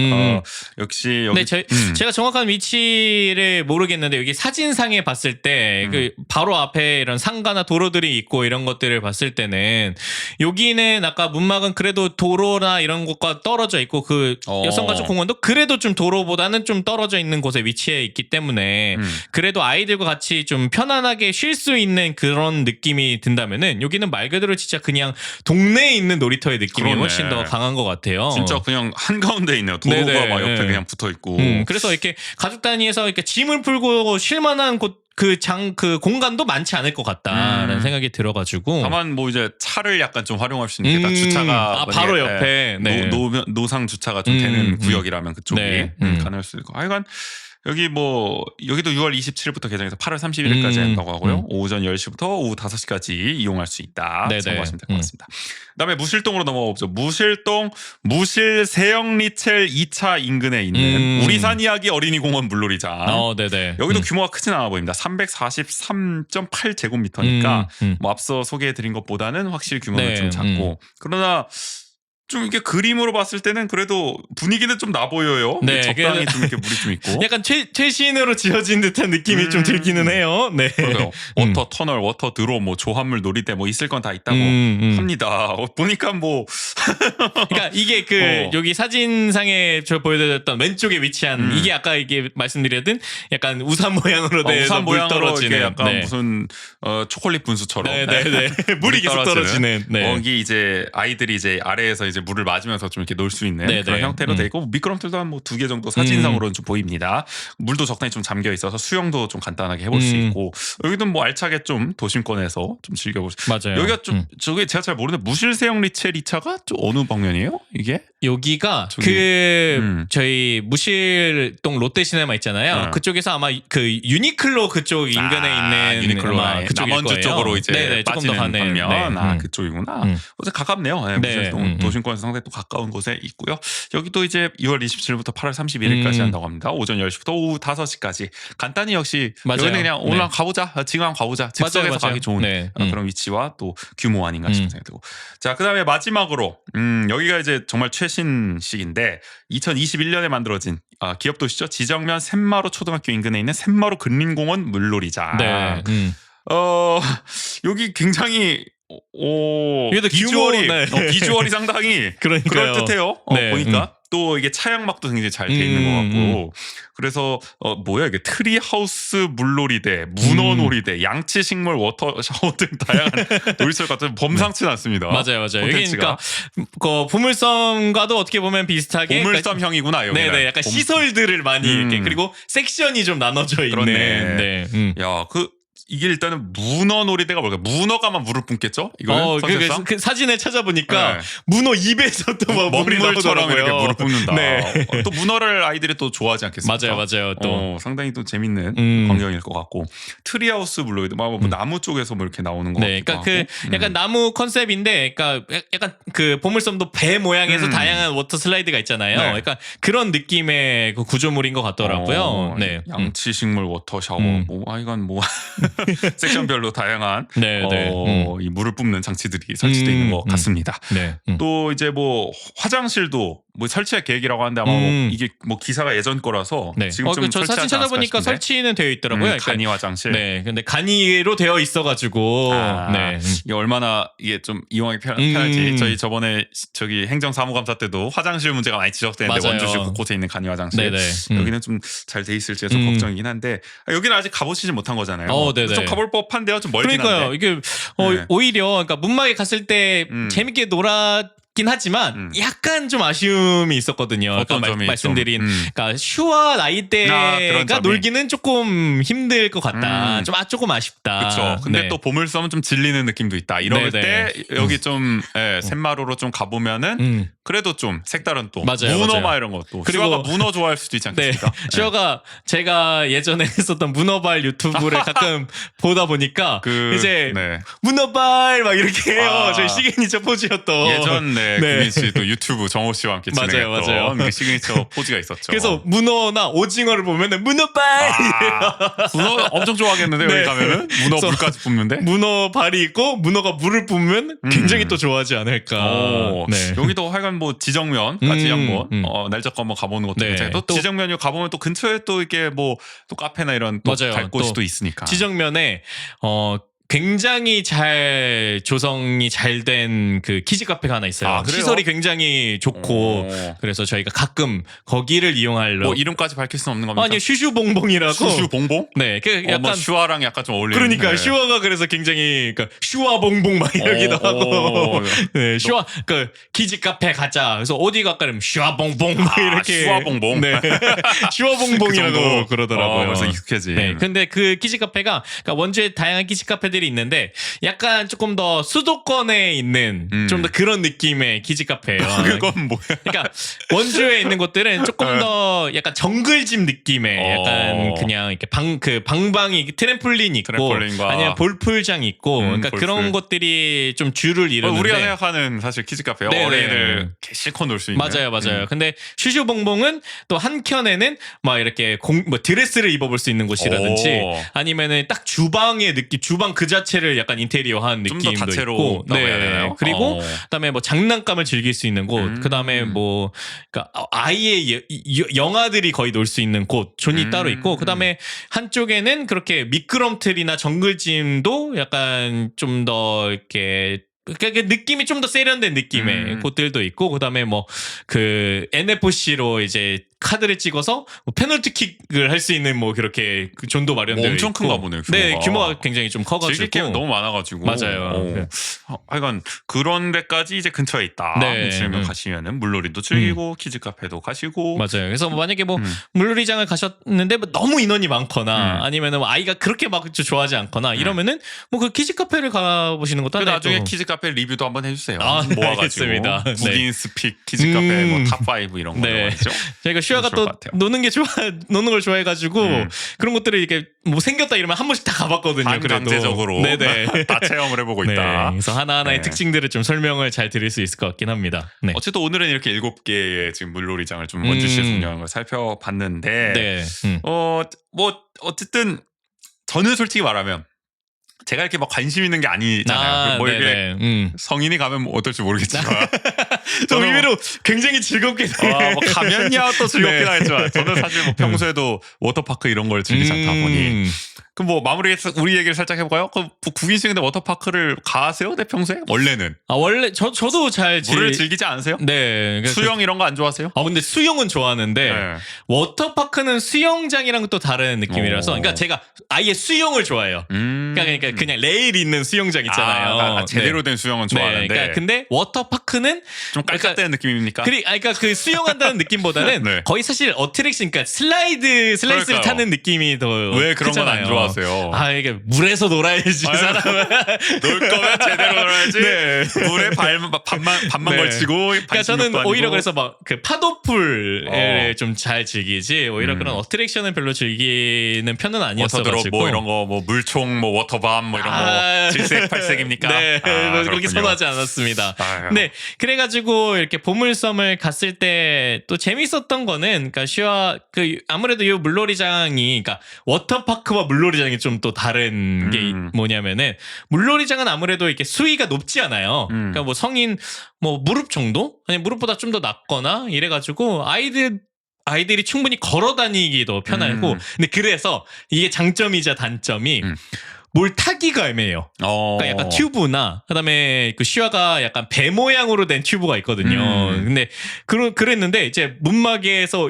역시 여기 근데 제가 정확한 위치를 모르겠는데 여기 사진상에 봤을 때 그 바로 앞에 이런 상가나 도로들이 있고 이런 것들을 봤을 때는 여기는 아까 문막은 그래도 도로나 이런 것과 떨어져 있고 그 여성가족공원도 그래도 좀 도로보다는 좀 떨어져 있는 곳에 위치해 있기 때문에 그래도 아이들과 같이 좀 편안하게 쉴 수 있는 그런 느낌이 든다면은 여기는 말 그대로 진짜 그냥 동네에 있는 놀이터의 느낌이 그러네. 훨씬 더 강한 것 같아요. 진짜 그냥 한가운데 있네요. 도로가 네네. 막 옆에 그냥 붙어 있고. 그래서 이렇게 가족 단위에서 이렇게 짐을 풀고 쉴만한 곳 그 공간도 많지 않을 것 같다라는 생각이 들어가지고. 다만 뭐 이제 차를 약간 좀 활용할 수 있겠다. 주차가 바로 옆에 네. 노상 주차가 좀 되는 구역이라면 그쪽이 네. 가능할 수 있고. 하여간 여기도 6월 27일부터 개장해서 8월 31일까지 한다고 하고요. 오전 10시부터 오후 5시까지 이용할 수 있다. 네네. 참고하시면 될 것 같습니다. 그다음에 무실동으로 넘어가 보죠. 무실동 무실 세영리첼 2차 인근에 있는 우리산 이야기 어린이공원 물놀이장. 네네. 여기도 규모가 크진 않아 보입니다. 343.8제곱미터니까 뭐 앞서 소개해드린 것보다는 확실히 규모는 네, 좀 작고 그러나 좀 이렇게 그림으로 봤을 때는 그래도 분위기는 좀 나 보여요. 네, 적당히 좀 이렇게 물이 좀 있고. 약간 최신으로 지어진 듯한 느낌이 좀 들기는 해요. 네. 그래요. 워터 터널, 워터 드롭, 뭐 조합물 놀이대 뭐 있을 건 다 있다고 합니다. 보니까 뭐 그러니까 이게 여기 사진상에 저 보여드렸던 왼쪽에 위치한 이게 아까 이게 말씀드렸던 약간 우산 모양으로 돼서 우산 물 모양으로 떨어지는 이렇게 약간 네. 무슨 초콜릿 분수처럼 네네네. 물이 계속 떨어지는. 네. 여기 이제 아이들이 이제 아래에서 이제 물을 맞으면서 좀 이렇게 놀 수 있는 네네. 그런 형태로 돼 있고 미끄럼틀도 한 뭐 2개 정도 사진상으로는 좀 보입니다. 물도 적당히 좀 잠겨 있어서 수영도 좀 간단하게 해볼 수 있고 여기도 뭐 알차게 좀 도심권에서 좀 즐겨볼 수. 맞아요. 여기가 좀 저게 제가 잘 모르는데 무실세영 리첼 2차가 좀 어느 방면이에요? 이게? 여기가 저기, 저희 무실동 롯데시네마 있잖아요. 그쪽에서 아마 그 유니클로 그쪽 인근에 있는 유니클로 아마 그쪽일 남원주 거예요. 쪽으로 이제 네네, 조금 더 빠지는 가는 방면. 네. 그쪽이구나. 어제 가깝네요. 네, 네. 무실동 도심권 인근권에서 상당히 또 가까운 곳에 있고요. 여기도 이제 2월 27일부터 8월 31일까지 한다고 합니다. 오전 10시부터 오후 5시까지. 간단히 역시 맞아요. 여기는 그냥 오늘 네. 가보자. 지금 한번 가보자. 즉석에서 맞아요. 가기 좋은 네. 그런 위치와 또 규모 아닌가 싶은 생각이 들고. 자, 그다음에 마지막으로 여기가 이제 정말 최신식인데 2021년에 만들어진 기업 도시죠. 지정면 샘마루 초등학교 인근에 있는 샘마루 근린공원 물놀이장. 네. 여기 굉장히 여기도 비주얼이 규모, 네. 비주얼이 상당히 그러니까요. 그럴듯해요. 네. 보니까 또 이게 차양막도 굉장히 잘 돼 있는 것 같고 그래서 뭐야 이게 트리하우스 물놀이대, 문어놀이대, 양치식물 워터 샤워 등 다양한 놀이시설 같은 범상치는 않습니다. 맞아요. 여기 콘텐츠가. 그러니까 보물섬과도 어떻게 보면 비슷하게 보물섬형이구나 여기는. 네네 약간 시설들을 많이 이렇게 그리고 섹션이 좀 나눠져 있는. 그렇네. 네. 야, 이게 일단은 문어놀이대가 뭘까? 문어가 막 물을 뿜겠죠? 이거 그 사진을 찾아보니까 네. 문어 입에서 또 막 물이 먹물처럼 이렇게 나오더라고요. 물을 뿜는다. 네. 또 문어를 아이들이 또 좋아하지 않겠습니까? 맞아요. 또 상당히 또 재밌는 음. 광경일 것 같고 트리하우스 물놀이도 뭐 나무 쪽에서 뭐 이렇게 나오는 거 네, 같기도 그러니까 하고. 약간 나무 컨셉인데, 그러니까 약간 그 보물섬도 배 모양에서 음. 다양한 워터 슬라이드가 있잖아요. 네. 약간 그런 느낌의 그 구조물인 것 같더라고요. 네, 양치식물 워터 샤워, 이건 뭐 섹션별로 다양한 네. 이 물을 뿜는 장치들이 설치되어 있는 것 같습니다. 네. 또 이제 뭐 화장실도 뭐 설치할 계획이라고 하는데 아마 뭐 이게 뭐 기사가 예전 거라서 네. 지금 좀 저 사진 설치하지 찾아보니까 않았을까 싶은데. 설치는 되어 있더라고요. 그러니까 간이 화장실. 네, 근데 간이로 되어 있어가지고, 네. 이게 얼마나 이게 좀 이용하기 편할지. 저희 저번에 저기 행정사무감사 때도 화장실 문제가 많이 지적되는데 맞아요. 원주시 곳곳에 있는 간이 화장실. 네네. 여기는 좀 잘 돼 있을지가 좀 걱정이긴 한데 여기는 아직 가보시지 못한 거잖아요. 네네. 좀 가볼 법한데요. 좀 멀긴 그러니까요. 한데. 이게 네. 오히려 그러니까 문막에 갔을 때 재밌게 놀았긴 하지만 약간 좀 아쉬움이 있었거든요. 어떤 아까 점이 말씀드린 좀, 그러니까 슈와 그런 나이대가 점이. 놀기는 조금 힘들 것 같다. 음. 조금 아쉽다. 그렇죠. 근데 네. 또 보물섬은 좀 질리는 느낌도 있다. 이럴 네네. 때 여기 좀 샘마루로 좀 가보면은 그래도 좀 색다른 또 맞아요, 문어마 맞아요. 이런 것도. 그리고- 슈아가 문어 좋아할 수도 있지 네, 않겠습니까? 슈아가 제가 예전에 했었던 문어발 유튜브를 가끔 보다 보니까 이제 네. 문어발 막 이렇게 해요. 아. 저희 시그니처 포즈였던. 예전 네. 구민 씨 또 유튜브 정호 씨와 함께 맞아요, 진행했던 맞아요. 그 시그니처 포즈가 있었죠. 그래서 문어나 오징어를 보면은 문어발 문어 엄청 좋아하겠는데 네. 여기 가면은 문어 그래서 물까지 뿜는데. 문어 발이 있고 문어가 물을 뿜으면 굉장히 또 좋아하지 않을까. 네. 여기도 하여간 뭐 지정면까지 한번 날 잡고 한번 가보는 것도 네. 괜찮아요. 또 지정면이 가보면 또 근처에 또 이게 뭐 또 카페나 이런 또 맞아요. 갈 곳이 또 또 있으니까. 지정면에 굉장히 잘 조성이 잘 된 그 키즈 카페가 하나 있어요. 아, 그래요? 시설이 굉장히 좋고 그래서 저희가 가끔 거기를 이용하려. 뭐 이름까지 밝힐 수는 없는 겁니까? 아니 슈슈봉봉이라고. 슈슈봉봉? 네, 그 뭐 약간 슈아랑 약간 좀 어울리는. 그러니까 네. 슈아가 그래서 굉장히 그러니까 슈아봉봉 막 이러기도 하고. 네, 슈아 그 키즈 카페 가자. 그래서 어디 갈까 그러면 슈아봉봉 막 이렇게. 슈아봉봉. 네. 슈아봉봉이라고 그 정도. 그러더라고요. 그래서 익숙해지. 네, 근데 그 키즈 카페가 그러니까 원주에 다양한 키즈 카페들이 있는데 약간 조금 더 수도권에 있는 좀 더 그런 느낌의 키즈 카페예요. 그건 뭐야? 그러니까 원주에 있는 곳들은 조금 더 약간 정글짐 느낌의 약간 어. 그냥 이렇게 방방이 트램폴린 있고 트램폴린과 아니면 볼풀장 있고 그러니까 볼풀. 그런 것들이 좀 주를 이루는데 우리가 생각하는 사실 키즈 카페요. 네네. 어린이들 실컷 놀 수 있는. 맞아요. 근데 슈슈봉봉은 또 한켠에는 막 이렇게 뭐 드레스를 입어볼 수 있는 곳이라든지 오. 아니면은 딱 주방의 느낌, 주방 그 자체를 약간 인테리어한 좀 더 느낌도 다채로워. 있고, 해야 되나요? 그리고 그다음에 뭐 장난감을 즐길 수 있는 곳, 그다음에 뭐 그러니까 아이의 영아들이 거의 놀 수 있는 곳 존이 따로 있고, 그다음에 한쪽에는 그렇게 미끄럼틀이나 정글짐도 약간 좀 더 이렇게 그러니까 느낌이 좀 더 세련된 느낌의 곳들도 있고, 그다음에 뭐 그 NFC로 이제 카드를 찍어서 뭐 페널티킥을 할 수 있는 뭐 그렇게 그 존도 마련되어 뭐 엄청 있고. 큰가 보네요, 규모가. 네, 규모가 굉장히 좀 커가지고. 즐길 게 너무 많아가지고. 맞아요. 네. 하여간 그런 데까지 이제 근처에 있다. 네. 지금 가시면은 물놀이도 즐기고 키즈 카페도 가시고. 맞아요. 그래서 만약에 뭐 물놀이장을 가셨는데 뭐 너무 인원이 많거나 아니면은 뭐 아이가 그렇게 막 좋아하지 않거나 이러면은 뭐 그 키즈 카페를 가보시는 것도 그 하나의 나중에 또- 키즈 카페 리뷰도 한번 해주세요. 아, 네, 모아가지고 알겠습니다. 네. 북인 스픽 키즈 카페 뭐 탑5 이런 거 네. 말이죠. 저희가 슈아가 좋을 또 것 같아요. 노는 걸 좋아해가지고 음. 그런 것들을 이렇게 뭐 생겼다 이러면 한 번씩 다 가봤거든요. 그래도. 반강제적으로 네네. 다 체험을 해보고 네. 있다. 그래서 하나하나의 네. 특징들을 좀 설명을 잘 드릴 수 있을 것 같긴 합니다. 네. 어쨌든 오늘은 이렇게 7개의 지금 물놀이장을 좀 원주시에서 운영하는 걸 살펴봤는데 네. 뭐 어쨌든 저는 솔직히 말하면 제가 이렇게 막 관심 있는 게 아니잖아요. 뭐 이게 네네. 성인이 가면 뭐 어떨지 모르겠지만 저 저는 의외로 굉장히 즐겁게 뭐 가면야 또 즐겁긴 네. 하겠지만 저는 사실 뭐 평소에도 워터파크 이런 걸 즐기지 않다 보니 그럼 뭐 마무리해서 우리 얘기를 살짝 해볼까요? 그럼 국인 씨 근데 워터파크를 가세요? 내 평소에? 원래는 원래 저도 잘 물을 즐기지 않으세요? 네. 수영 이런 거 안 좋아하세요? 근데 수영은 좋아하는데 네. 워터파크는 수영장이랑 또 다른 느낌이라서 오. 그러니까 제가 아예 수영을 좋아해요. 그러니까 그냥 레일 있는 수영장 있잖아요. 제대로 된 수영은 네. 좋아하는데 그러니까 근데 워터파크는 좀 깔깔대는 느낌입니까? 그러니까 그 수영한다는 느낌보다는 네. 거의 사실 어트랙션, 그러니까 슬라이스를 그러니까요. 타는 느낌이 더 왜 그런 건 안 크잖아요. 좋아하세요? 이게 물에서 놀아야지 사람은. 놀 거면 제대로 놀아야지. 네. 물에 반만 네. 걸치고. 그러니까 저는 오히려 그래서 막 그 파도풀을 좀 잘 즐기지 오히려 그런 어트랙션을 별로 즐기는 편은 아니었어가지고. 워터드롭 뭐 이런 거 뭐 물총 뭐 워터밤 뭐 이런 거 질색팔색입니까? 네, 뭐 그렇게 그렇군요. 선호하지 않았습니다. 아유. 네, 그래가지고 이렇게 보물섬을 갔을 때 또 재밌었던 거는, 그러니까 아무래도 이 물놀이장이, 그러니까 워터파크와 물놀이장이 좀 또 다른 게 뭐냐면은 물놀이장은 아무래도 이렇게 수위가 높지 않아요. 그러니까 뭐 성인 뭐 무릎 정도, 아니 무릎보다 좀 더 낮거나 이래가지고 아이들이 충분히 걸어 다니기도 편하고, 근데 그래서 이게 장점이자 단점이 뭘 타기가 애매해요. 그러니까 약간 튜브나 그다음에 그 슈아가 약간 배 모양으로 된 튜브가 있거든요. 근데 그랬는데 이제 문막에서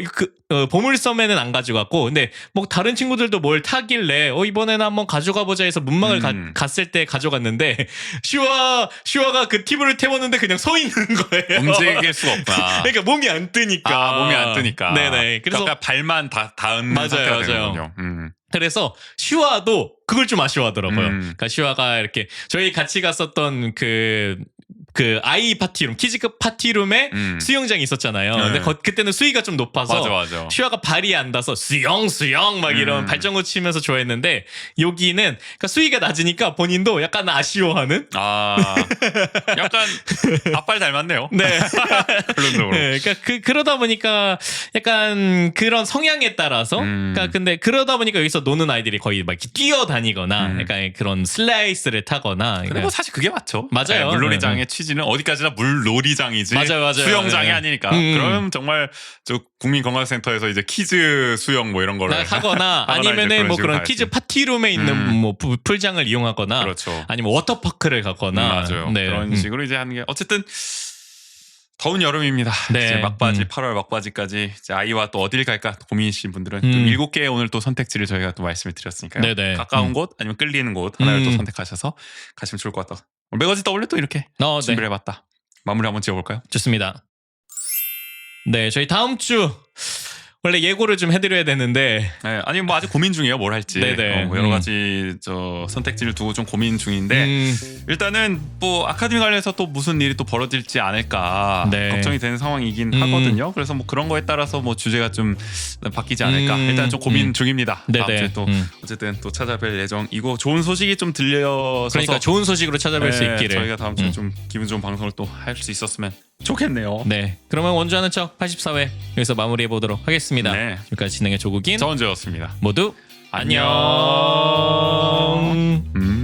보물섬에는 안 가져갔고, 근데 뭐 다른 친구들도 뭘 타길래 이번에는 한번 가져가 보자 해서 문막을 갔을 때 가져갔는데 슈아가 그 튜브를 태웠는데 그냥 서 있는 거예요. 움직일 수가 없구나. 그러니까 몸이 안 뜨니까. 몸이 안 뜨니까. 네네. 그래서 그러니까 발만 닿은 맞아요, 상태가 맞아요. 되는군요. 그래서 슈아도 그걸 좀 아쉬워하더라고요. 그러니까 슈아가 이렇게 저희 같이 갔었던 그 아이 파티룸, 키즈급 파티룸에 수영장이 있었잖아요. 근데 그때는 수위가 좀 높아서 맞아. 슈아가 발이 안 닿아서 수영 막 이런 발전구 치면서 좋아했는데, 여기는 그러니까 수위가 낮으니까 본인도 약간 아쉬워하는. 약간 아빠를 닮았네요. 네. 결론적으로. 네, 그러니까 그러다 보니까 약간 그런 성향에 따라서, 그러니까 근데 그러다 보니까 여기서 노는 아이들이 거의 막 이렇게 뛰어다니거나, 약간 그런 슬라이스를 타거나. 그리고 사실 그게 맞죠. 맞아요. 네, 물놀이장의 취지는 어디까지나 물놀이장이지. 맞아요. 수영장이 네. 아니니까. 그럼 정말 저 국민건강센터에서 이제 키즈 수영 뭐 이런 거를 하거나 아니면은 뭐 그런 키즈 파티룸에 있는 뭐 풀장을 이용하거나, 그렇죠. 아니면 워터파크를 가거나. 맞아요. 네. 그런 식으로 이제 하는 게 어쨌든 더운 여름입니다. 네. 이제 막바지 8월 막바지까지 이제 아이와 또 어딜 갈까 고민이신 분들은 또 7개의 오늘 또 선택지를 저희가 또 말씀을 드렸으니까요. 네네. 가까운 곳 아니면 끌리는 곳 하나를 또 선택하셔서 가시면 좋을 것 같다. 매거진 W 또 이렇게 네. 준비를 해봤다. 마무리 한번 지어볼까요? 좋습니다. 네, 저희 다음 주 원래 예고를 좀 해드려야 되는데, 네, 아니 뭐 아직 고민 중이에요. 뭘 할지. 네네. 뭐 여러 가지 저 선택지를 두고 좀 고민 중인데 일단은 뭐 아카데미 관련해서 또 무슨 일이 또 벌어질지 않을까 네. 걱정이 되는 상황이긴 하거든요. 그래서 뭐 그런 거에 따라서 뭐 주제가 좀 바뀌지 않을까. 일단 좀 고민 중입니다. 네네. 다음 주에 또 어쨌든 또 찾아뵐 예정이고 좋은 소식이 좀 들려서 그러니까 좋은 소식으로 찾아뵐 수 있기를. 저희가 다음 주에 좀 기분 좋은 방송을 또 할 수 있었으면 좋겠네요. 네, 그러면 원주하는 척 84회 여기서 마무리해 보도록 하겠습니다. 네. 지금까지 진행의 조국인 저 언제였습니다. 모두 안녕. 안녕.